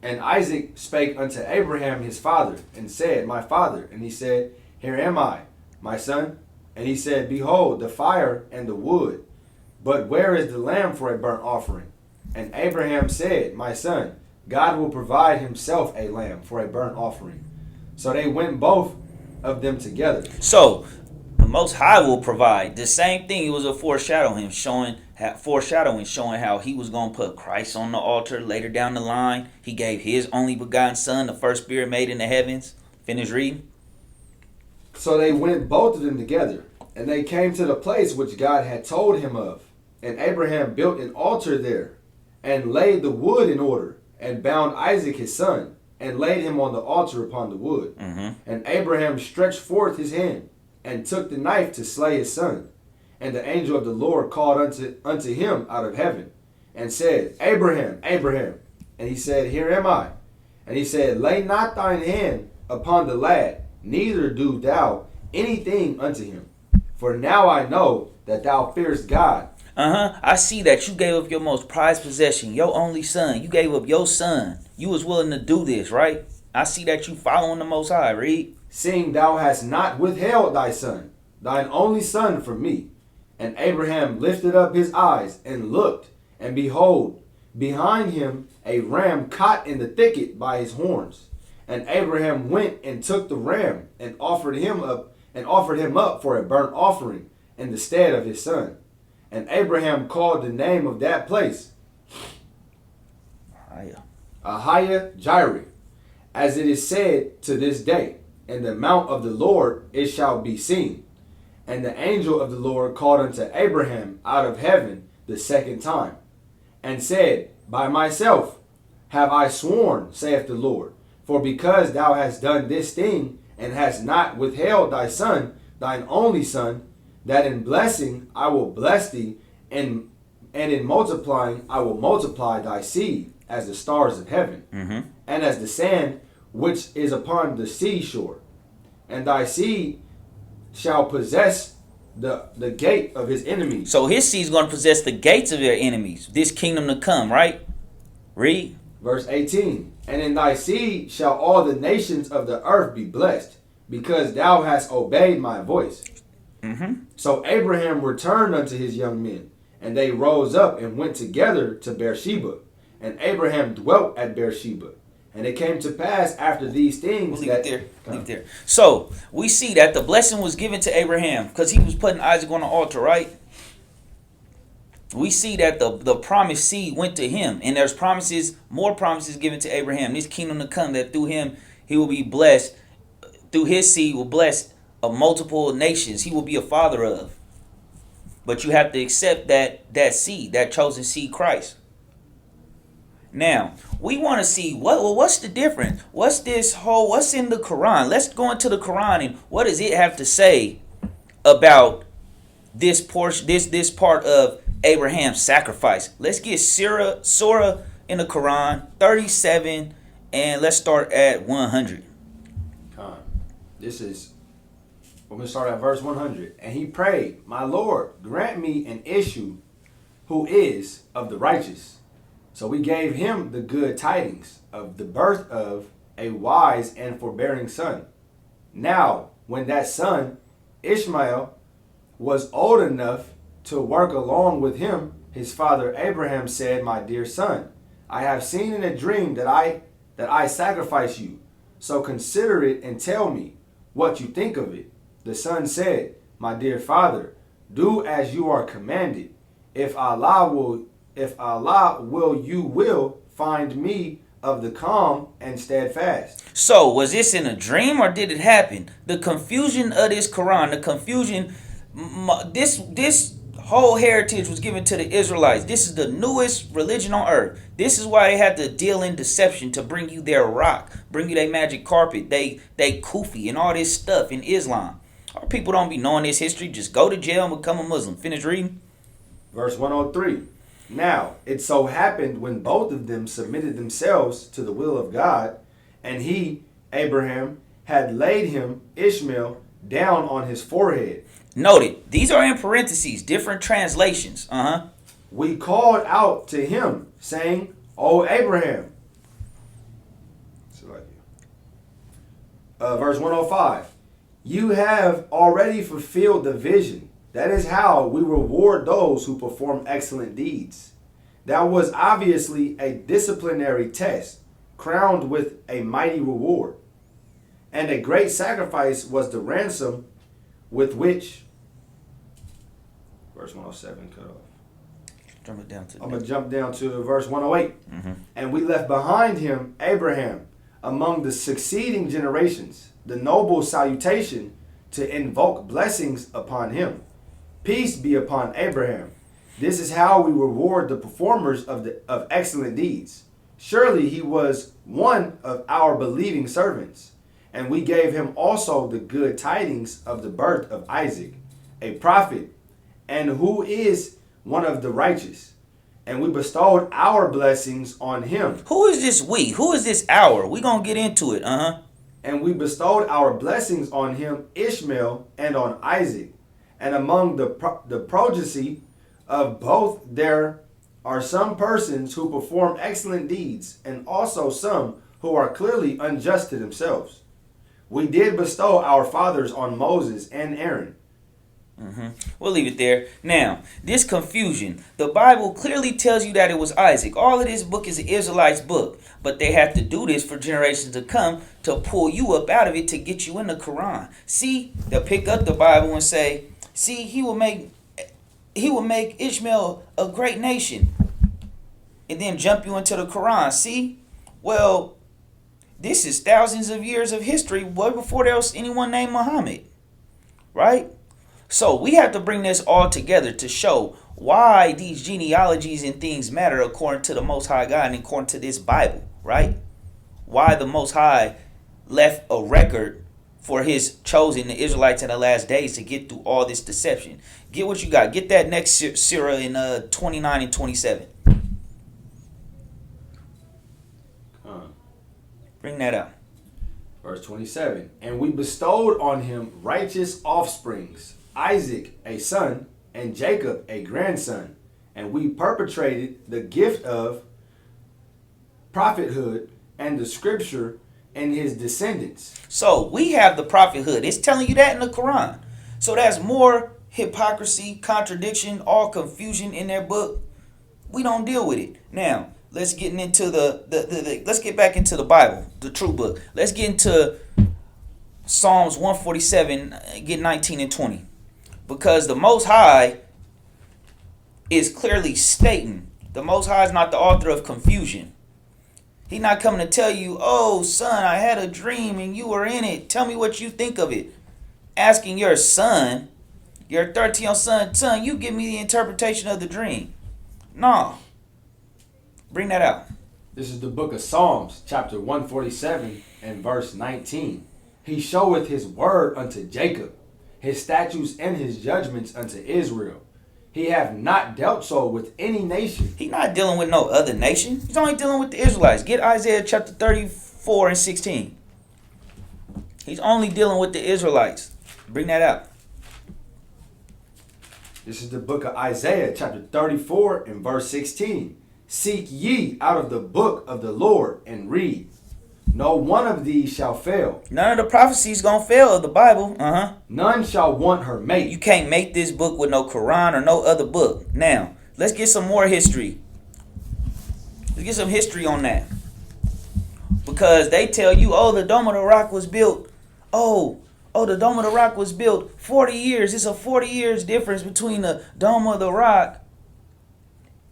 And Isaac spake unto Abraham his father, and said, My father. And he said, Here am I, my son. And he said, Behold, the fire and the wood, but where is the lamb for a burnt offering? And Abraham said, My son, God will provide himself a lamb for a burnt offering. So they went both of them together. So the Most High will provide. The same thing. It was a foreshadowing, showing how he was going to put Christ on the altar later down the line. He gave his only begotten son, the first spirit made in the heavens. Finish reading. So they went both of them together, and they came to the place which God had told him of. And Abraham built an altar there, and laid the wood in order, and bound Isaac his son, and laid him on the altar upon the wood. And Abraham stretched forth his hand, and took the knife to slay his son. And the angel of the Lord called unto him out of heaven, and said, Abraham, Abraham. And he said, Here am I. And he said, Lay not thine hand upon the lad, neither do thou anything unto him. For now I know that thou fearest God. I see that you gave up your most prized possession, your only son. You gave up your son. You was willing to do this, right? I see that you following the Most High. Read. Seeing thou hast not withheld thy son, thine only son, from me. And Abraham lifted up his eyes and looked, and behold, behind him a ram caught in the thicket by his horns. And Abraham went and took the ram, and offered him up for a burnt offering in the stead of his son. And Abraham called the name of that place Ahiah Jireh, as it is said to this day, In the mount of the Lord it shall be seen. And the angel of the Lord called unto Abraham out of heaven the 2nd time, and said, By myself have I sworn, saith the Lord, for because thou hast done this thing, and hast not withheld thy son, thine only son, that in blessing I will bless thee, and in multiplying I will multiply thy seed as the stars of heaven, and as the sand which is upon the seashore. And thy seed shall possess the gate of his enemies. So his seed is going to possess the gates of their enemies, this kingdom to come, right? Read. Verse 18. And in thy seed shall all the nations of the earth be blessed, because thou hast obeyed my voice. So Abraham returned unto his young men, and they rose up and went together to Beersheba. And Abraham dwelt at Beersheba. And it came to pass after these things Leave it there. So we see that the blessing was given to Abraham because he was putting Isaac on the altar, right? We see that the promised seed went to him, and there's more promises given to Abraham. This kingdom to come, that through him he will be blessed. Through his seed will bless multiple nations. He will be a father of. But you have to accept that seed, that chosen seed, Christ. Now, we want to see what's the difference? What's in the Quran? Let's go into the Quran, and what does it have to say about this portion, this part of Abraham's sacrifice? Let's get Surah in the Quran 37, and let's start at 100. We're going to start at verse 100. And he prayed, My Lord, grant me an issue who is of the righteous, So we gave him the good tidings of the birth of a wise and forbearing son. Now, when that son, Ishmael, was old enough to work along with him, his father Abraham said, "My dear son, I have seen in a dream that I sacrifice you. So consider it and tell me what you think of it." The son said, "My dear father, do as you are commanded. If Allah will, you will find me of the calm and steadfast." So, was this in a dream or did it happen? The confusion of this Quran, the confusion, this whole heritage was given to the Israelites. This is the newest religion on earth. This is why they had to deal in deception to bring you their rock, bring you their magic carpet, they kufi and all this stuff in Islam. Our people don't be knowing this history. Just go to jail and become a Muslim. Finish reading. Verse 103. Now, it so happened when both of them submitted themselves to the will of God, and he, Abraham, had laid him, Ishmael, down on his forehead. Noted, these are in parentheses, different translations. We called out to him, saying, "O Abraham." Verse 105. You have already fulfilled the vision. That is how we reward those who perform excellent deeds. That was obviously a disciplinary test, crowned with a mighty reward. And a great sacrifice was the ransom with which... Verse 107 cut off. I'm going to jump down to verse 108. And we left behind him Abraham among the succeeding generations, the noble salutation to invoke blessings upon him. Peace be upon Abraham. This is how we reward the performers of excellent deeds. Surely he was one of our believing servants. And we gave him also the good tidings of the birth of Isaac, a prophet, and who is one of the righteous. And we bestowed our blessings on him. Who is this we? Who is this our? We gonna get into it. And we bestowed our blessings on him, Ishmael, and on Isaac. And among the progeny of both there are some persons who perform excellent deeds, and also some who are clearly unjust to themselves. We did bestow our fathers on Moses and Aaron. We'll leave it there. Now, this confusion, the Bible clearly tells you that it was Isaac. All of this book is an Israelites book, but they have to do this for generations to come to pull you up out of it to get you in the Quran. See, they'll pick up the Bible and say, see, he will make Ishmael a great nation, and then jump you into the Quran. See, well, this is thousands of years of history, way before there was anyone named Muhammad, right? So we have to bring this all together to show why these genealogies and things matter according to the Most High God and according to this Bible, right? Why the Most High left a record for his chosen, the Israelites in the last days, to get through all this deception. Get what you got. Get that next surah in 29 and 27. Bring that out. Verse 27. And we bestowed on him righteous offsprings, Isaac a son, and Jacob a grandson. And we perpetrated the gift of prophethood and the scripture in his descendants. So we have the prophethood. It's telling you that in the Quran. So that's more hypocrisy, contradiction, all confusion in their book. We don't deal with it. Now, let's get into let's get back into the Bible, the true book. Let's get into Psalms 147, get 19 and 20. Because the Most High is clearly stating, the Most High is not the author of confusion. He's not coming to tell you, oh, son, I had a dream and you were in it. Tell me what you think of it. Asking your son, your 13-year-old son, you give me the interpretation of the dream. No. Bring that out. This is the book of Psalms, chapter 147 and verse 19. He showeth his word unto Jacob, his statutes and his judgments unto Israel. He have not dealt so with any nation. He's not dealing with no other nation. He's only dealing with the Israelites. Get Isaiah chapter 34 and 16. He's only dealing with the Israelites. Bring that out. This is the book of Isaiah chapter 34 and verse 16. Seek ye out of the book of the Lord and read. No one of these shall fail. None of the prophecies gonna fail of the Bible. None shall want her mate. You can't make this book with no Quran or no other book. Now, let's get some more history. Let's get some history on that. Because they tell you, oh, the Dome of the Rock was built. Oh, the Dome of the Rock was built 40 years. It's a 40 years difference between the Dome of the Rock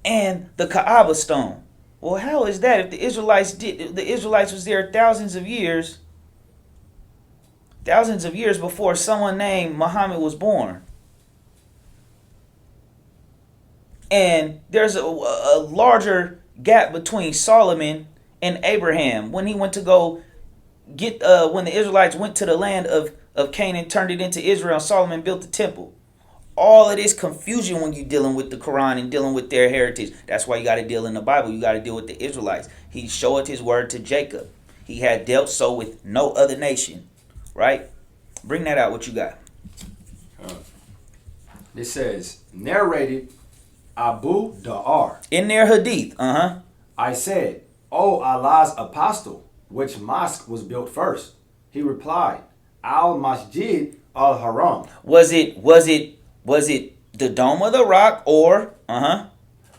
and the Kaaba stone. Well, how is that? If the Israelites was there thousands of years before someone named Muhammad was born. And there's a larger gap between Solomon and Abraham when he went to go get when the Israelites went to the land of Canaan, turned it into Israel, and Solomon built the temple. All of this confusion when you're dealing with the Quran and dealing with their heritage. That's why you got to deal in the Bible. You got to deal with the Israelites. He showed his word to Jacob. He had dealt so with no other nation. Right? Bring that out. What you got? It says, narrated Abu Da'ar. In their hadith. I said, O Allah's apostle, which mosque was built first? He replied, Al-Masjid al-Haram. Was it the Dome of the Rock or I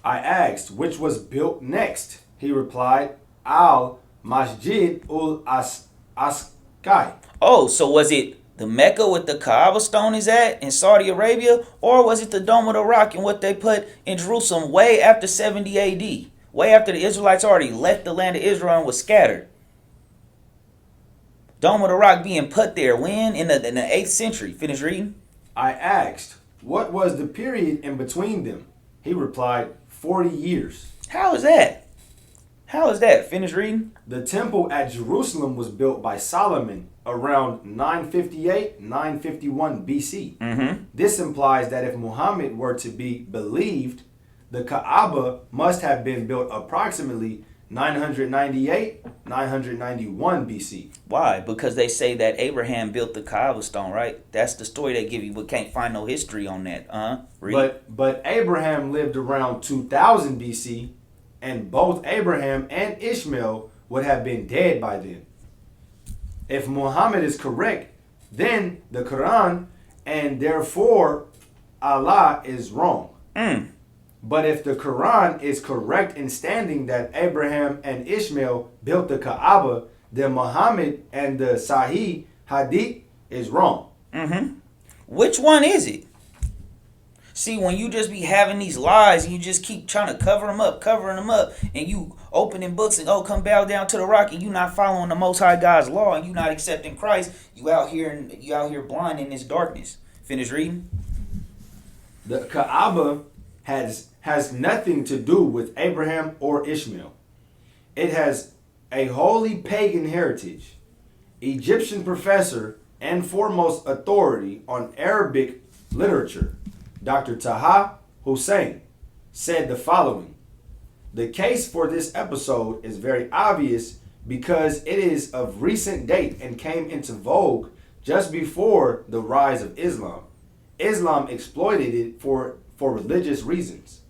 asked, which was built next? He replied, Al-Masjid al-Asqai. Oh, so was it the Mecca with the Kaaba stone is at in Saudi Arabia, or was it the Dome of the Rock and what they put in Jerusalem way after 70 AD? Way after the Israelites already left the land of Israel and was scattered. Dome of the Rock being put there when? In the 8th century. Finish reading. I asked, what was the period in between them? He replied, 40 years. How is that? How is that? Finish reading. The temple at Jerusalem was built by Solomon around 951 BC. This implies that if Muhammad were to be believed, the Kaaba must have been built approximately 991 BC. Why? Because they say that Abraham built the Kaaba stone, right? That's the story they give you, but can't find no history on that. Read. But Abraham lived around 2000 BC, and both Abraham and Ishmael would have been dead by then. If Muhammad is correct, then the Quran and therefore Allah is wrong. But if the Quran is correct in standing that Abraham and Ishmael built the Kaaba, then Muhammad and the Sahih Hadith is wrong. Which one is it? See, when you just be having these lies and you just keep trying to covering them up, and you opening books and come bow down to the rock, and you not following the Most High God's law, and you not accepting Christ, you out here blind in this darkness. Finish reading. The Kaaba has nothing to do with Abraham or Ishmael. It has a holy pagan heritage. Egyptian professor and foremost authority on Arabic literature, Dr. Taha Hussein, said the following: the case for this episode is very obvious because it is of recent date and came into vogue just before the rise of Islam. Islam exploited it for religious reasons.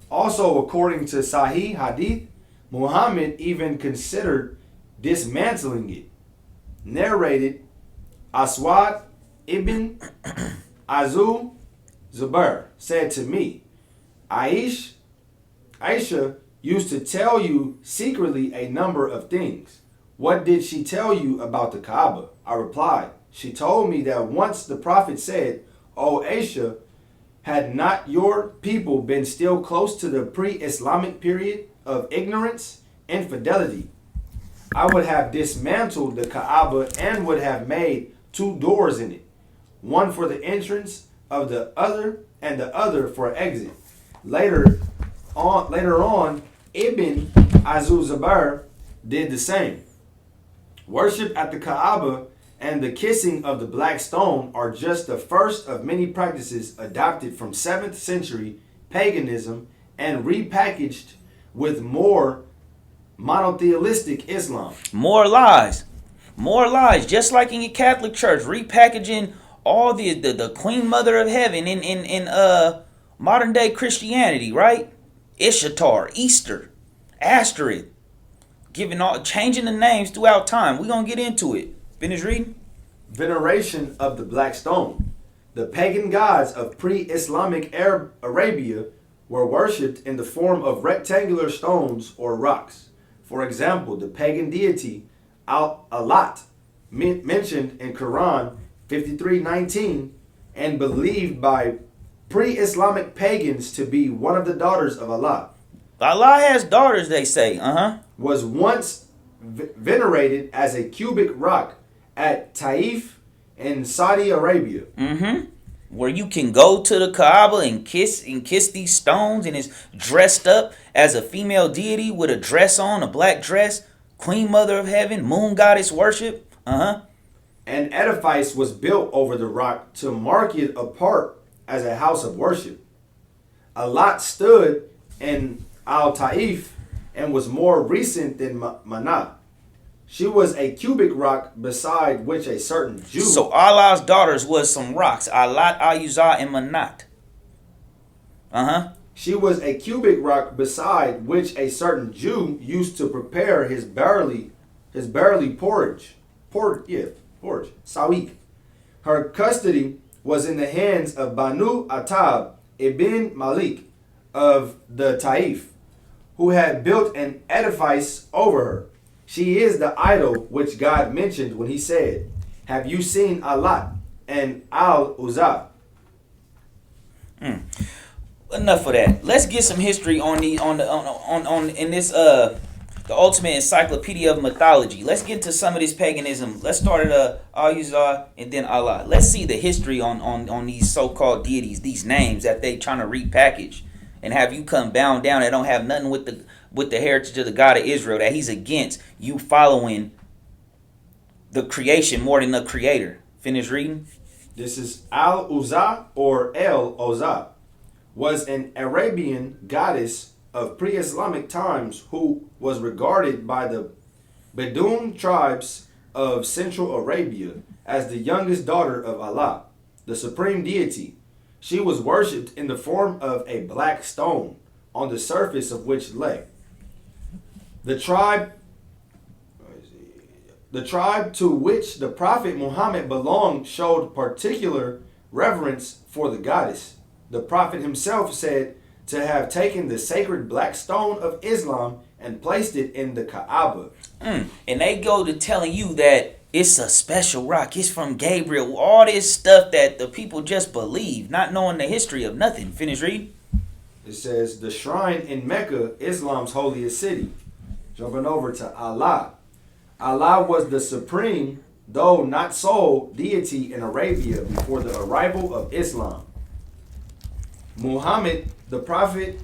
Also, according to Sahih Hadith, Muhammad even considered dismantling it. Narrated Aswad ibn Azu Zubair said to me, Aisha used to tell you secretly a number of things. What did she tell you about the Kaaba? I replied, she told me that once the Prophet said, O Aisha, had not your people been still close to the pre-Islamic period of ignorance, infidelity, I would have dismantled the Kaaba and would have made 2 doors in it, one for the entrance of the other and the other for exit. Later on, Ibn Azuzabar did the same. Worship at the Kaaba and the kissing of the black stone are just the first of many practices adopted from 7th century paganism and repackaged with more monotheistic Islam. More lies, just like in your Catholic Church, repackaging all the Queen Mother of Heaven in modern day Christianity, right? Ishtar, Easter, Asterisk, changing the names throughout time. We're gonna get into it. Finish reading. Veneration of the black stone. The pagan gods of pre-Islamic Arabia were worshipped in the form of rectangular stones or rocks. For example, the pagan deity Al-Alat, mentioned in Quran 53:19, and believed by pre-Islamic pagans to be one of the daughters of Allah. Allah has daughters, they say. Was once venerated as a cubic rock at Taif in Saudi Arabia. Where you can go to the Kaaba and kiss these stones, and is dressed up as a female deity with a dress on, a black dress, Queen Mother of Heaven, moon goddess worship. An edifice was built over the rock to mark it apart as a house of worship. A lot stood in Al-Taif and was more recent than Mana. She was a cubic rock beside which a certain Jew... So Allah's daughters was some rocks. Alat, Al-Uzza, and Manat. She was a cubic rock beside which a certain Jew used to prepare his barley porridge. Porridge. Sawik. Her custody was in the hands of Banu Atab ibn Malik of the Taif, who had built an edifice over her. She is the idol which God mentioned when he said, "Have you seen Alat and Al-Uzza?" Enough of that. Let's get some history on the ultimate encyclopedia of mythology. Let's get into some of this paganism. Let's start at Al-Uzza and then Allah. Let's see the history on these so-called deities, these names that they trying to repackage and have you come bound down that don't have nothing with the heritage of the God of Israel, that he's against you following the creation more than the creator. Finish reading. This is Al-Uzza or El-Uzza, was an Arabian goddess of pre-Islamic times who was regarded by the Bedouin tribes of Central Arabia as the youngest daughter of Allah, the supreme deity. She was worshipped in the form of a black stone, on the surface of which lay. The tribe to which the Prophet Muhammad belonged showed particular reverence for the goddess. The Prophet himself said to have taken the sacred black stone of Islam and placed it in the Kaaba. And they go to telling you that it's a special rock, it's from Gabriel, all this stuff that the people just believe, not knowing the history of nothing. Finish read. It says, the shrine in Mecca, Islam's holiest city. Jumping over to Allah. Allah was the supreme, though not sole, deity in Arabia before the arrival of Islam. Muhammad, the Prophet,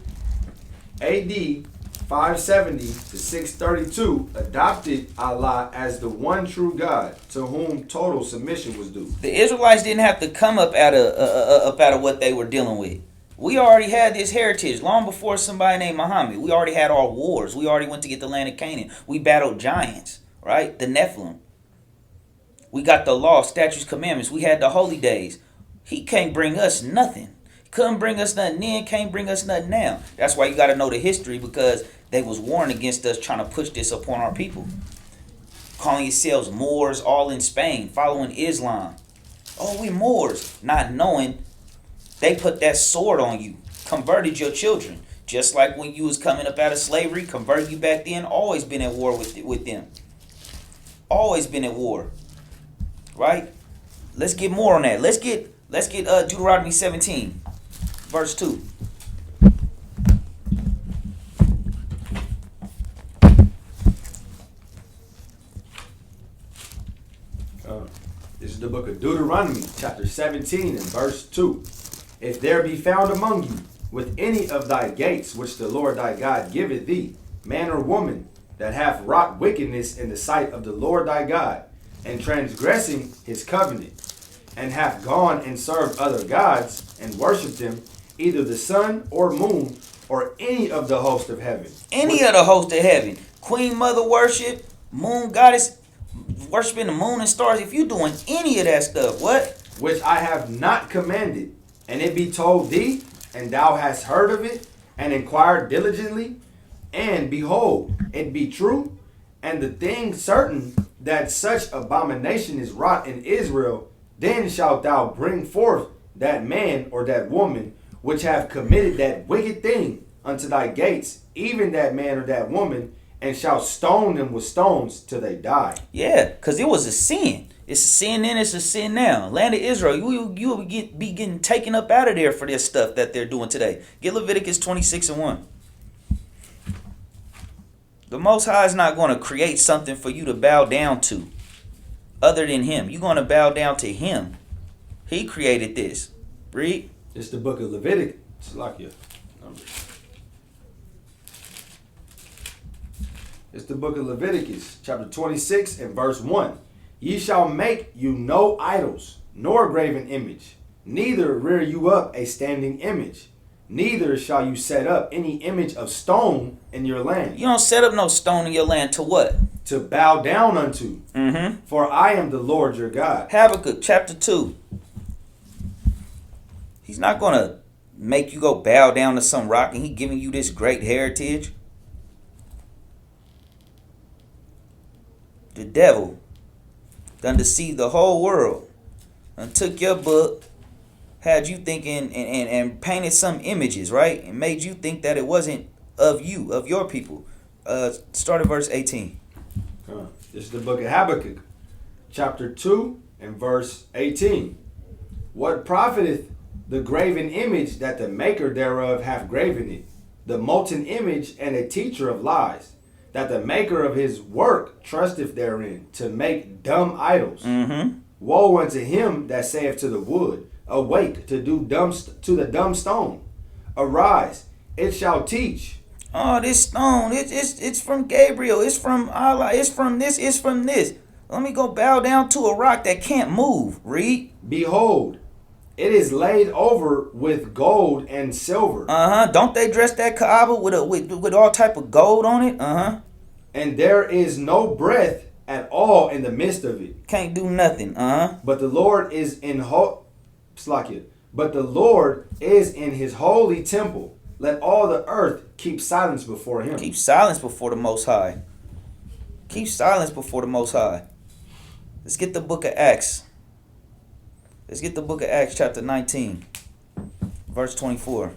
AD 570 to 632, adopted Allah as the one true God, to whom total submission was due. The Israelites didn't have to come up out of what they were dealing with. We already had this heritage long before somebody named Muhammad. We already had our wars. We already went to get the land of Canaan. We battled giants, right? The Nephilim. We got the law, statutes, commandments. We had the holy days. He can't bring us nothing. Couldn't bring us nothing then, can't bring us nothing now. That's why you got to know the history, because they was warned against us trying to push this upon our people. Calling yourselves Moors, all in Spain, following Islam. Oh, we Moors. Not knowing they put that sword on you, converted your children. Just like when you was coming up out of slavery, converted you back then, always been at war with them. Always been at war. Right? Let's get more on that. Let's get Deuteronomy 17. Verse 2. This is the book of Deuteronomy, chapter 17, and verse 2. If there be found among you with any of thy gates which the Lord thy God giveth thee, man or woman, that hath wrought wickedness in the sight of the Lord thy God, and transgressing his covenant, and hath gone and served other gods, and worshipped them, either the sun or moon, or any of the host of heaven. Any of the host of heaven. Queen Mother worship, moon goddess, worshiping the moon and stars. If you doing any of that stuff, what? Which I have not commanded, and it be told thee, and thou hast heard of it, and inquire diligently, and behold, it be true, and the thing certain that such abomination is wrought in Israel, then shalt thou bring forth that man or that woman which have committed that wicked thing unto thy gates, even that man or that woman, and shalt stone them with stones till they die. Yeah, because it was a sin. It's a sin then, it's a sin now. Land of Israel, you will be getting taken up out of there for this stuff that they're doing today. Get Leviticus 26:1. The Most High is not going to create something for you to bow down to other than him. You're going to bow down to him. He created this. Read. It's the book of Leviticus. It's the book of Leviticus, chapter 26 and verse 1. Ye shall make you no idols, nor graven image, neither rear you up a standing image, neither shall you set up any image of stone in your land. You don't set up no stone in your land to what? To bow down unto. Mm-hmm. For I am the Lord your God. Habakkuk chapter 2. He's not going to make you go bow down to some rock, and he giving you this great heritage. The devil done deceived the whole world and took your book, had you thinking and painted some images, right? And made you think that it wasn't of you, of your people. Start at verse 18. This is the book of Habakkuk, chapter 2 and verse 18. What profiteth the graven image that the maker thereof hath graven it, the molten image and a teacher of lies, that the maker of his work trusteth therein, to make dumb idols. Mm-hmm. Woe unto him that saith to the wood, awake to do to the dumb stone. Arise, it shall teach. Oh, this stone, it's from Gabriel, it's from Allah, it's from this, it's from this. Let me go bow down to a rock that can't move. Read. Behold, it is laid over with gold and silver. Don't they dress that Kaaba with all type of gold on it? And there is no breath at all in the midst of it. Can't do nothing. But the Lord is But the Lord is in his holy temple. Let all the earth keep silence before him. Keep silence before the Most High. Keep silence before the Most High. Let's get the book of Acts. Let's get the book of Acts chapter 19, verse 24.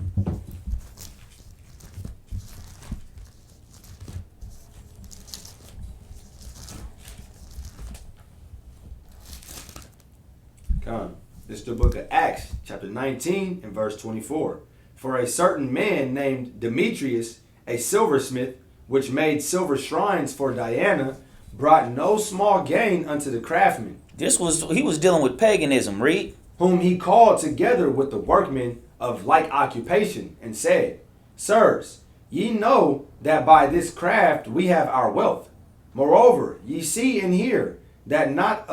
Come. This is the book of Acts, chapter 19 and verse 24. For a certain man named Demetrius, a silversmith, which made silver shrines for Diana, brought no small gain unto the craftsmen. He was dealing with paganism, read. Whom he called together with the workmen of like occupation, and said, Sirs, ye know that by this craft we have our wealth. Moreover, ye see and hear that not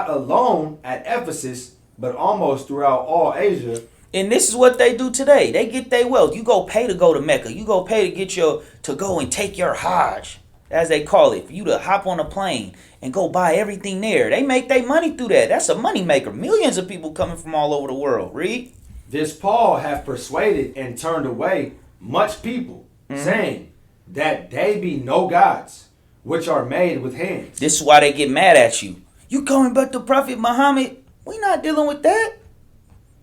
alone at Ephesus, but almost throughout all Asia. And this is what they do today. They get their wealth. You go pay to go to Mecca. You go pay to go and take your Hajj, as they call it, for you to hop on a plane and go buy everything there. They make their money through that. That's a money maker. Millions of people coming from all over the world. Read. This Paul hath persuaded and turned away much people, saying that they be no gods, which are made with hands. This is why they get mad at you. You calling but the Prophet Muhammad? We not dealing with that.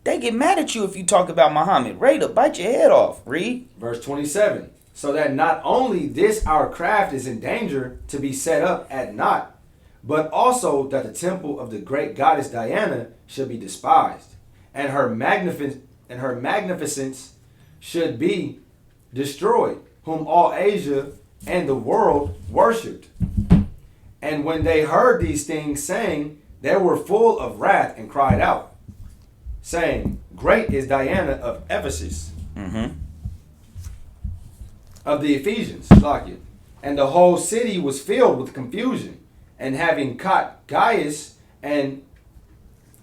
They get mad at you if you talk about Muhammad. Ready to bite your head off. Read. Verse 27. So that not only this our craft is in danger to be set up at naught, but also that the temple of the great goddess Diana should be despised, and her magnificence should be destroyed, whom all Asia and the world worshipped. And when they heard these things saying, they were full of wrath and cried out, saying, Great is Diana of Ephesus, of the Ephesians. And the whole city was filled with confusion. And having caught Gaius and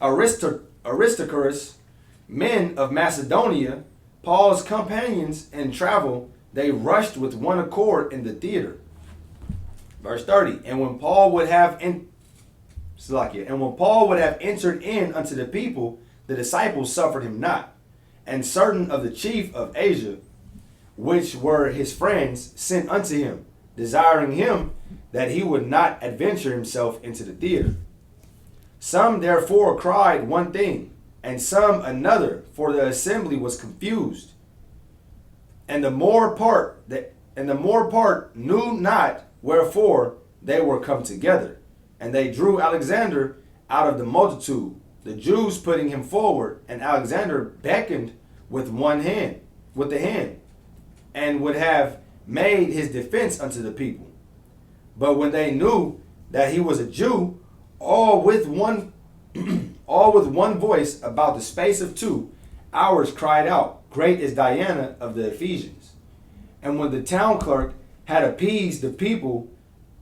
Aristarchus, men of Macedonia, Paul's companions in travel, they rushed with one accord in the theater. Verse 30. And when Paul would have entered in unto the people, the disciples suffered him not. And certain of the chief of Asia, which were his friends, sent unto him, desiring him that he would not adventure himself into the theater. Some therefore cried one thing, and some another, for the assembly was confused. And the more part knew not wherefore they were come together. And they drew Alexander out of the multitude, the Jews putting him forward, and Alexander beckoned with the hand, and would have made his defense unto the people. But when they knew that he was a Jew, all with one voice about the space of 2 hours cried out, Great is Diana of the Ephesians. And when the town clerk had appeased the people,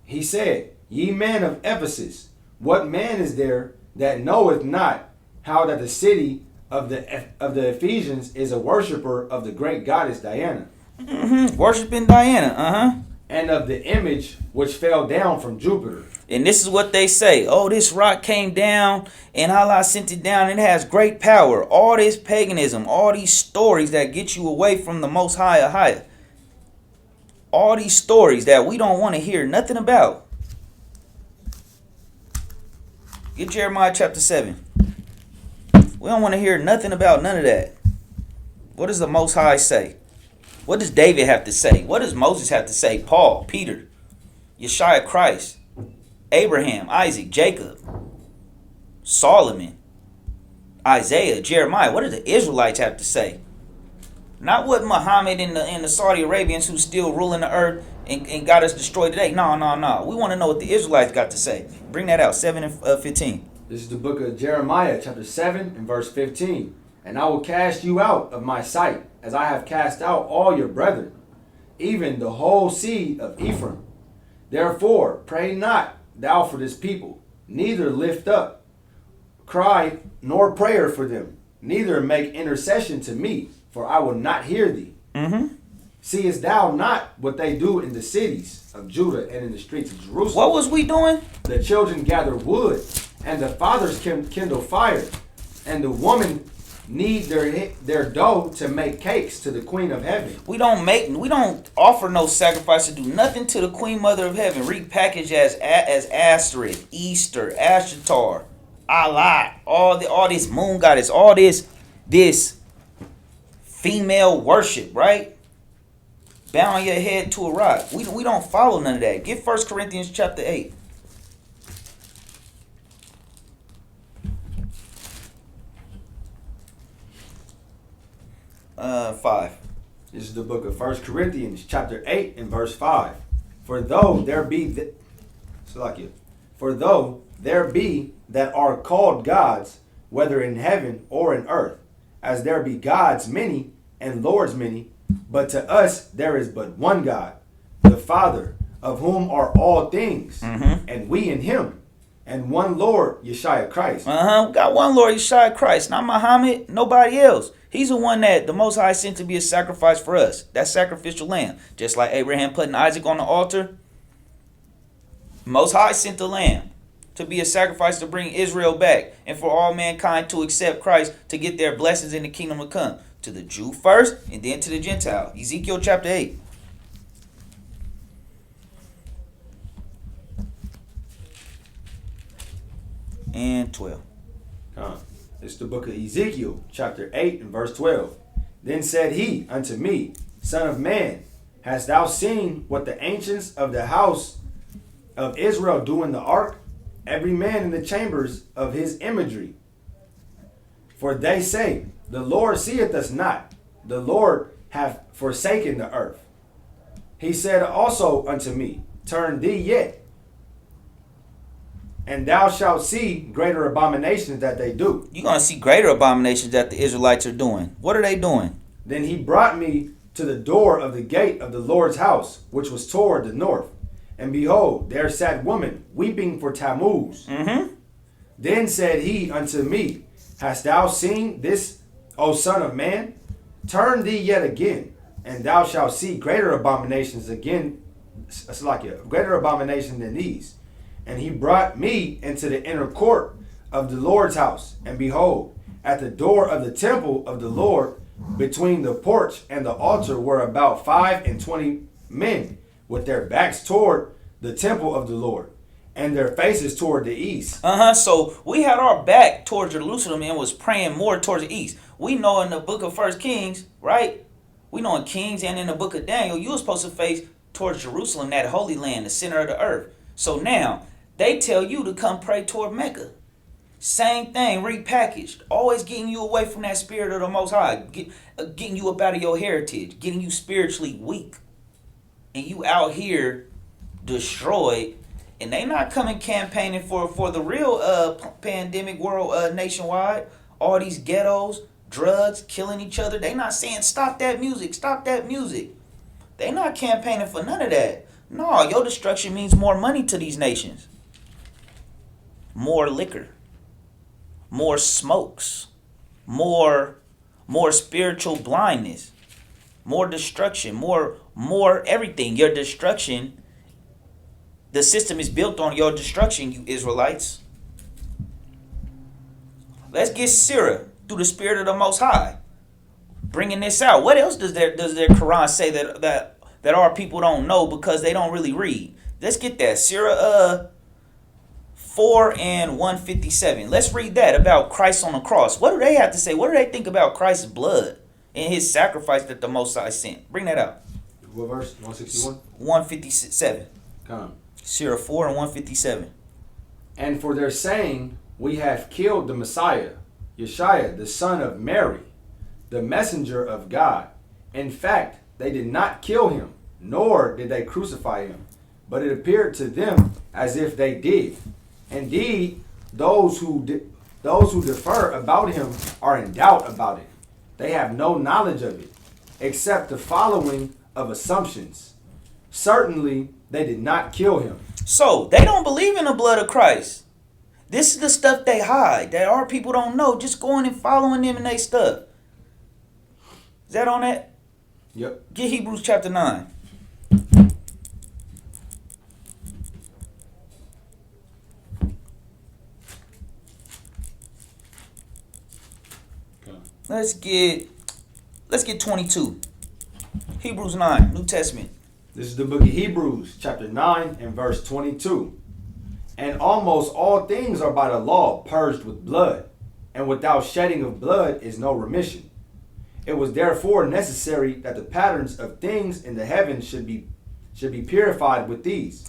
he said, Ye men of Ephesus, what man is there that knoweth not how that the city of the Ephesians is a worshiper of the great goddess Diana? Worshiping Diana, And of the image which fell down from Jupiter. And this is what they say. Oh, this rock came down and Allah sent it down. And it has great power. All this paganism, all these stories that get you away from the Most High or higher. All these stories that we don't want to hear nothing about. Get Jeremiah chapter 7. We don't want to hear nothing about none of that. What does the Most High say? What does David have to say? What does Moses have to say? Paul, Peter, Yeshua Christ, Abraham, Isaac, Jacob, Solomon, Isaiah, Jeremiah. What do the Israelites have to say? Not what Muhammad and the Saudi Arabians who still ruling the earth and got us destroyed today. No. We want to know what the Israelites got to say. Bring that out, 7 and 15. This is the book of Jeremiah, chapter 7 and verse 15. And I will cast you out of my sight, as I have cast out all your brethren, even the whole seed of Ephraim. Therefore, pray not thou for this people, neither lift up cry nor prayer for them, neither make intercession to me, for I will not hear thee. Seest thou not what they do in the cities of Judah and in the streets of Jerusalem? What was we doing? The children gather wood, and the fathers kindle fire, and the women knead their dough to make cakes to the Queen of Heaven. We don't offer no sacrifice to do nothing to the Queen Mother of Heaven, repackaged as Asterisk, Easter, Ashtar, Allah, all this moon goddess, all this female worship, right? Bow your head to a rock. We don't follow none of that. Get 1 Corinthians chapter 8. Five. This is the book of 1 Corinthians chapter 8 and verse 5. For though there be that are called gods, whether in heaven or in earth, as there be gods many and lords many, but to us there is but one God, the Father, of whom are all things, and we in him, and one Lord, Yeshua Christ. We got one Lord, Yeshua Christ, not Muhammad, nobody else. He's the one that the Most High sent to be a sacrifice for us. That sacrificial lamb. Just like Abraham putting Isaac on the altar. Most High sent the lamb to be a sacrifice to bring Israel back. And for all mankind to accept Christ to get their blessings in the kingdom to come. To the Jew first and then to the Gentile. Ezekiel chapter 8. And 12. It's the book of Ezekiel, chapter 8 and verse 12. Then said he unto me, Son of man, hast thou seen what the ancients of the house of Israel do in the ark? Every man in the chambers of his imagery. For they say, The Lord seeth us not, the Lord hath forsaken the earth. He said also unto me, Turn thee yet, and thou shalt see greater abominations that they do. You're going to see greater abominations that the Israelites are doing. What are they doing? Then he brought me to the door of the gate of the Lord's house, which was toward the north. And behold, there sat woman weeping for Tammuz. Then said he unto me, Hast thou seen this, O son of man? Turn thee yet again, and thou shalt see greater abominations again, greater abomination than these. And he brought me into the inner court of the Lord's house. And behold, at the door of the temple of the Lord Between the porch and the altar were about 25 men, with their backs toward the temple of the Lord, and their faces toward the east. So we had our back towards Jerusalem and was praying more towards the east. We know in the book of First Kings, right? We know in Kings and in the book of Daniel, you were supposed to face towards Jerusalem, that holy land, the center of the earth. So now they tell you to come pray toward Mecca. Same thing, repackaged. Always getting you away from that spirit of the Most High. Getting you up out of your heritage. Getting you spiritually weak. And you out here destroyed. And they not coming campaigning for the real pandemic world nationwide. All these ghettos, drugs, killing each other. They not saying stop that music, stop that music. They not campaigning for none of that. No, your destruction means more money to these nations. More liquor. More smokes, more spiritual blindness, more destruction, more everything. Your destruction, the system is built on your destruction, you Israelites. Let's get Sirah through the spirit of the Most High, bringing this out. What else does their Quran say that our people don't know because they don't really read? Let's get that. Sirah 4 and 157. Let's read that about Christ on the cross. What do they have to say? What do they think about Christ's blood and his sacrifice that the Most High sent? Bring that out. What verse? 161? 157. Come. Surah 4 and 157. And for their saying, we have killed the Messiah, Yeshua, the son of Mary, the messenger of God. In fact, they did not kill him, nor did they crucify him, but it appeared to them as if they did. Indeed, those who defer about him are in doubt about it. They have no knowledge of it, except the following of assumptions. Certainly, they did not kill him. So, they don't believe in the blood of Christ. This is the stuff they hide, that our people don't know, just going and following them and they stuff. Is that on that? Yep. Get Hebrews chapter 9. Let's get 22. Hebrews 9, New Testament. This is the book of Hebrews, chapter 9 and verse 22. And almost all things are by the law purged with blood, and without shedding of blood is no remission. It was therefore necessary that the patterns of things in the heavens should be purified with these.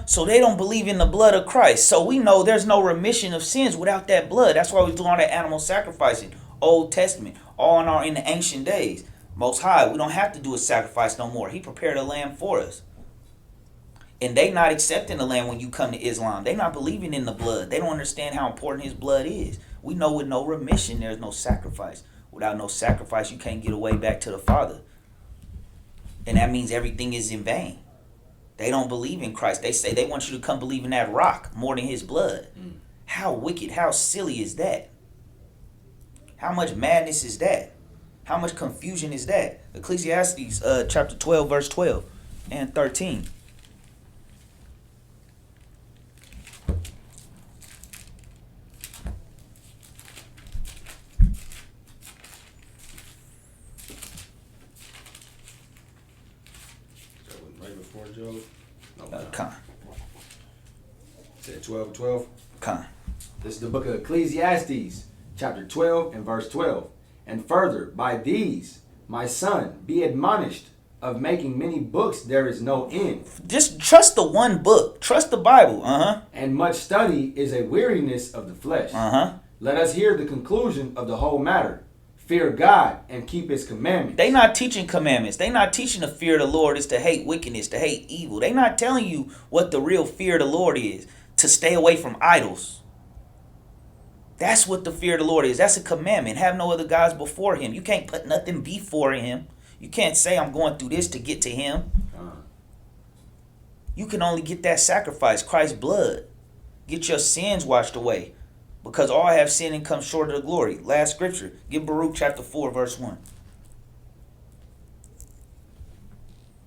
So they don't believe in the blood of Christ. So we know there's no remission of sins without that blood. That's why we're doing all that animal sacrificing. Old Testament, all in the ancient days. Most High, we don't have to do a sacrifice no more. He prepared a lamb for us. And they not accepting the lamb when you come to Islam. They not believing in the blood. They don't understand how important his blood is. We know with no remission, there's no sacrifice. Without no sacrifice, you can't get away back to the Father. And that means everything is in vain. They don't believe in Christ. They say they want you to come believe in that rock more than his blood. How wicked, how silly is that? How much madness is that? How much confusion is that? Ecclesiastes chapter 12, verse 12 and 13. Right before Job? No, Con. Said 12. Con. This is the book of Ecclesiastes, chapter 12 and verse 12. And further, by these, my son, be admonished, of making many books there is no end. Just trust the one book. Trust the Bible. And much study is a weariness of the flesh. Let us hear the conclusion of the whole matter. Fear God and keep his commandments. They not teaching commandments. They not teaching the fear of the Lord is to hate wickedness, to hate evil. They not telling you what the real fear of the Lord is. To stay away from idols. That's what the fear of the Lord is. That's a commandment. Have no other gods before him. You can't put nothing before him. You can't say I'm going through this to get to him. You can only get that sacrifice, Christ's blood. Get your sins washed away. Because all have sinned and come short of the glory. Last scripture. Give Baruch chapter 4, verse 1.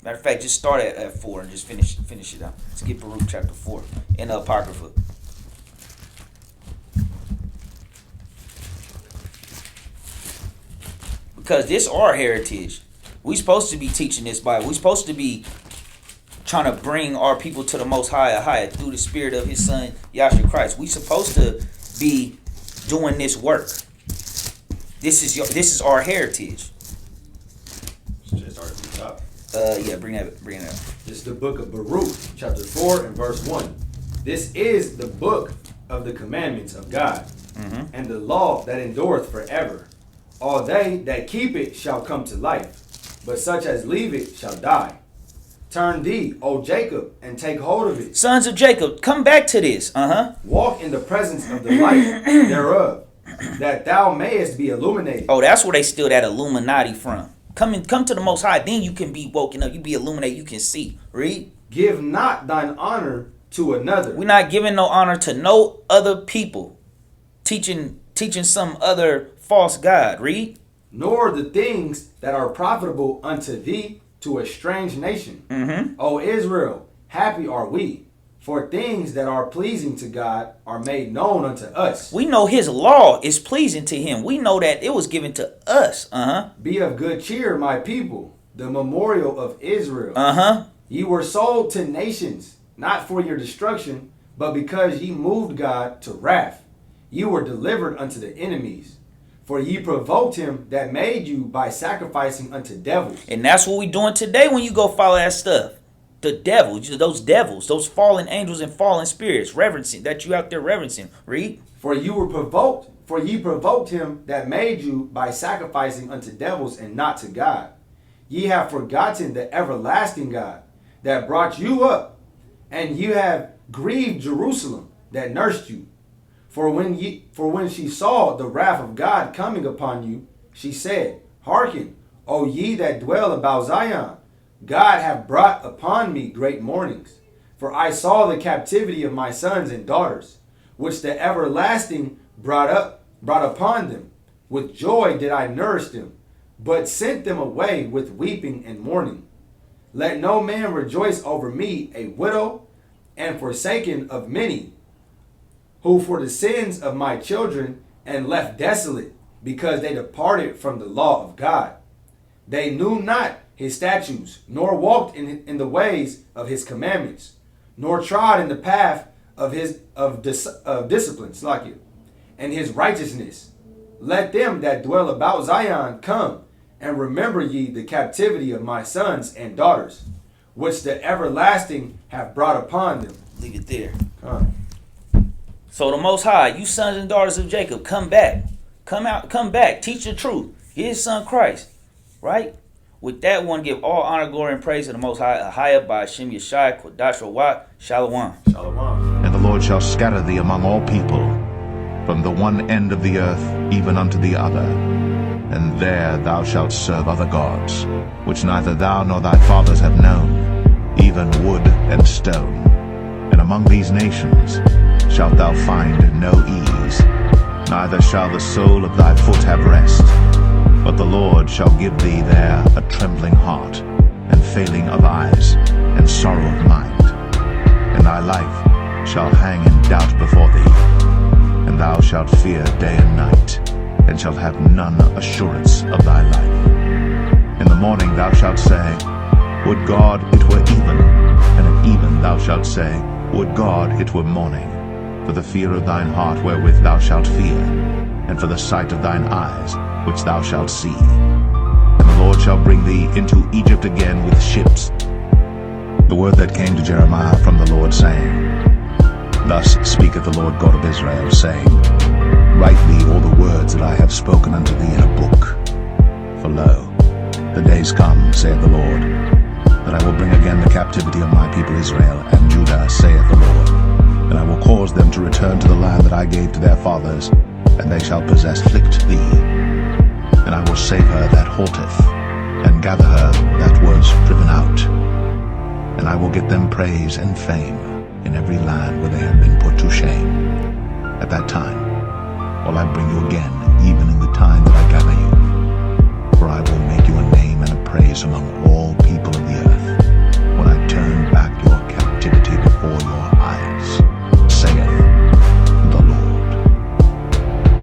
Matter of fact, just start at 4 and just finish it out. Let's get Baruch chapter 4 in the Apocrypha. because this our heritage. We supposed to be teaching this Bible. We supposed to be trying to bring our people to the most higher through the spirit of his son, Yahshua Christ. We supposed to be doing this work. This is our heritage. Just start at the top. Bring it up. This is the book of Baruch, chapter 4 and verse 1. This is the book of the commandments of God, and the law that endureth forever. All they that keep it shall come to life, but such as leave it shall die. Turn thee, O Jacob, and take hold of it. Sons of Jacob, come back to this. Walk in the presence of the light thereof, that thou mayest be illuminated. Oh, that's where they steal that Illuminati from. Come to the Most High, then you can be woken up. You be illuminated. You can see. Read. Give not thine honor to another. We're not giving no honor to no other people. Teaching some other false god. Read. Nor the things that are profitable unto thee to a strange nation. O Israel, happy are we, for things that are pleasing to God are made known unto us. We know his law is pleasing to him. We know that it was given to us. Be of good cheer, my people, the memorial of Israel. Ye were sold to nations, not for your destruction, but because ye moved God to wrath. Ye were delivered unto the enemies. For ye provoked him that made you by sacrificing unto devils. And that's what we doing today when you go follow that stuff. The devils, those fallen angels and fallen spirits, reverencing, that you out there reverencing. Read. For ye provoked him that made you by sacrificing unto devils and not to God. Ye have forgotten the everlasting God that brought you up, and you have grieved Jerusalem that nursed you. For when she saw the wrath of God coming upon you, she said, Hearken, O ye that dwell about Zion, God hath brought upon me great mournings. For I saw the captivity of my sons and daughters, which the everlasting brought upon them. With joy did I nourish them, but sent them away with weeping and mourning. Let no man rejoice over me, a widow, and forsaken of many, who for the sins of my children and left desolate, because they departed from the law of God. They knew not his statutes, nor walked in the ways of his commandments, nor trod in the path of discipline, and his righteousness. Let them that dwell about Zion come, and remember ye the captivity of my sons and daughters, which the everlasting have brought upon them. Leave it there. So the Most High, you sons and daughters of Jacob, come back. Come back. Teach the truth. His son Christ. Right? With that one, give all honor, glory, and praise to the Most High. Ahaya by Hashem Yeshai, Kodash Rawat, Shalom. Shalom. And the Lord shall scatter thee among all people, from the one end of the earth even unto the other. And there thou shalt serve other gods, which neither thou nor thy fathers have known, even wood and stone. And among these nations shalt thou find no ease, neither shall the sole of thy foot have rest. But the Lord shall give thee there a trembling heart, and failing of eyes, and sorrow of mind. And thy life shall hang in doubt before thee, and thou shalt fear day and night, and shalt have none assurance of thy life. In the morning thou shalt say, Would God it were even, and at even thou shalt say, Would God it were morning. For the fear of thine heart wherewith thou shalt fear, and for the sight of thine eyes which thou shalt see. And the Lord shall bring thee into Egypt again with ships. The word that came to Jeremiah from the Lord, saying, Thus speaketh the Lord God of Israel, saying, Write thee all the words that I have spoken unto thee in a book. For lo, the days come, saith the Lord, that I will bring again the captivity of my people Israel and Judah, saith the Lord. And I will cause them to return to the land that I gave to their fathers, and they shall possess thee. And I will save her that halteth, and gather her that was driven out. And I will get them praise and fame in every land where they have been put to shame. At that time will I bring you again, even in the time that I gather you. For I will make you a name and a praise among all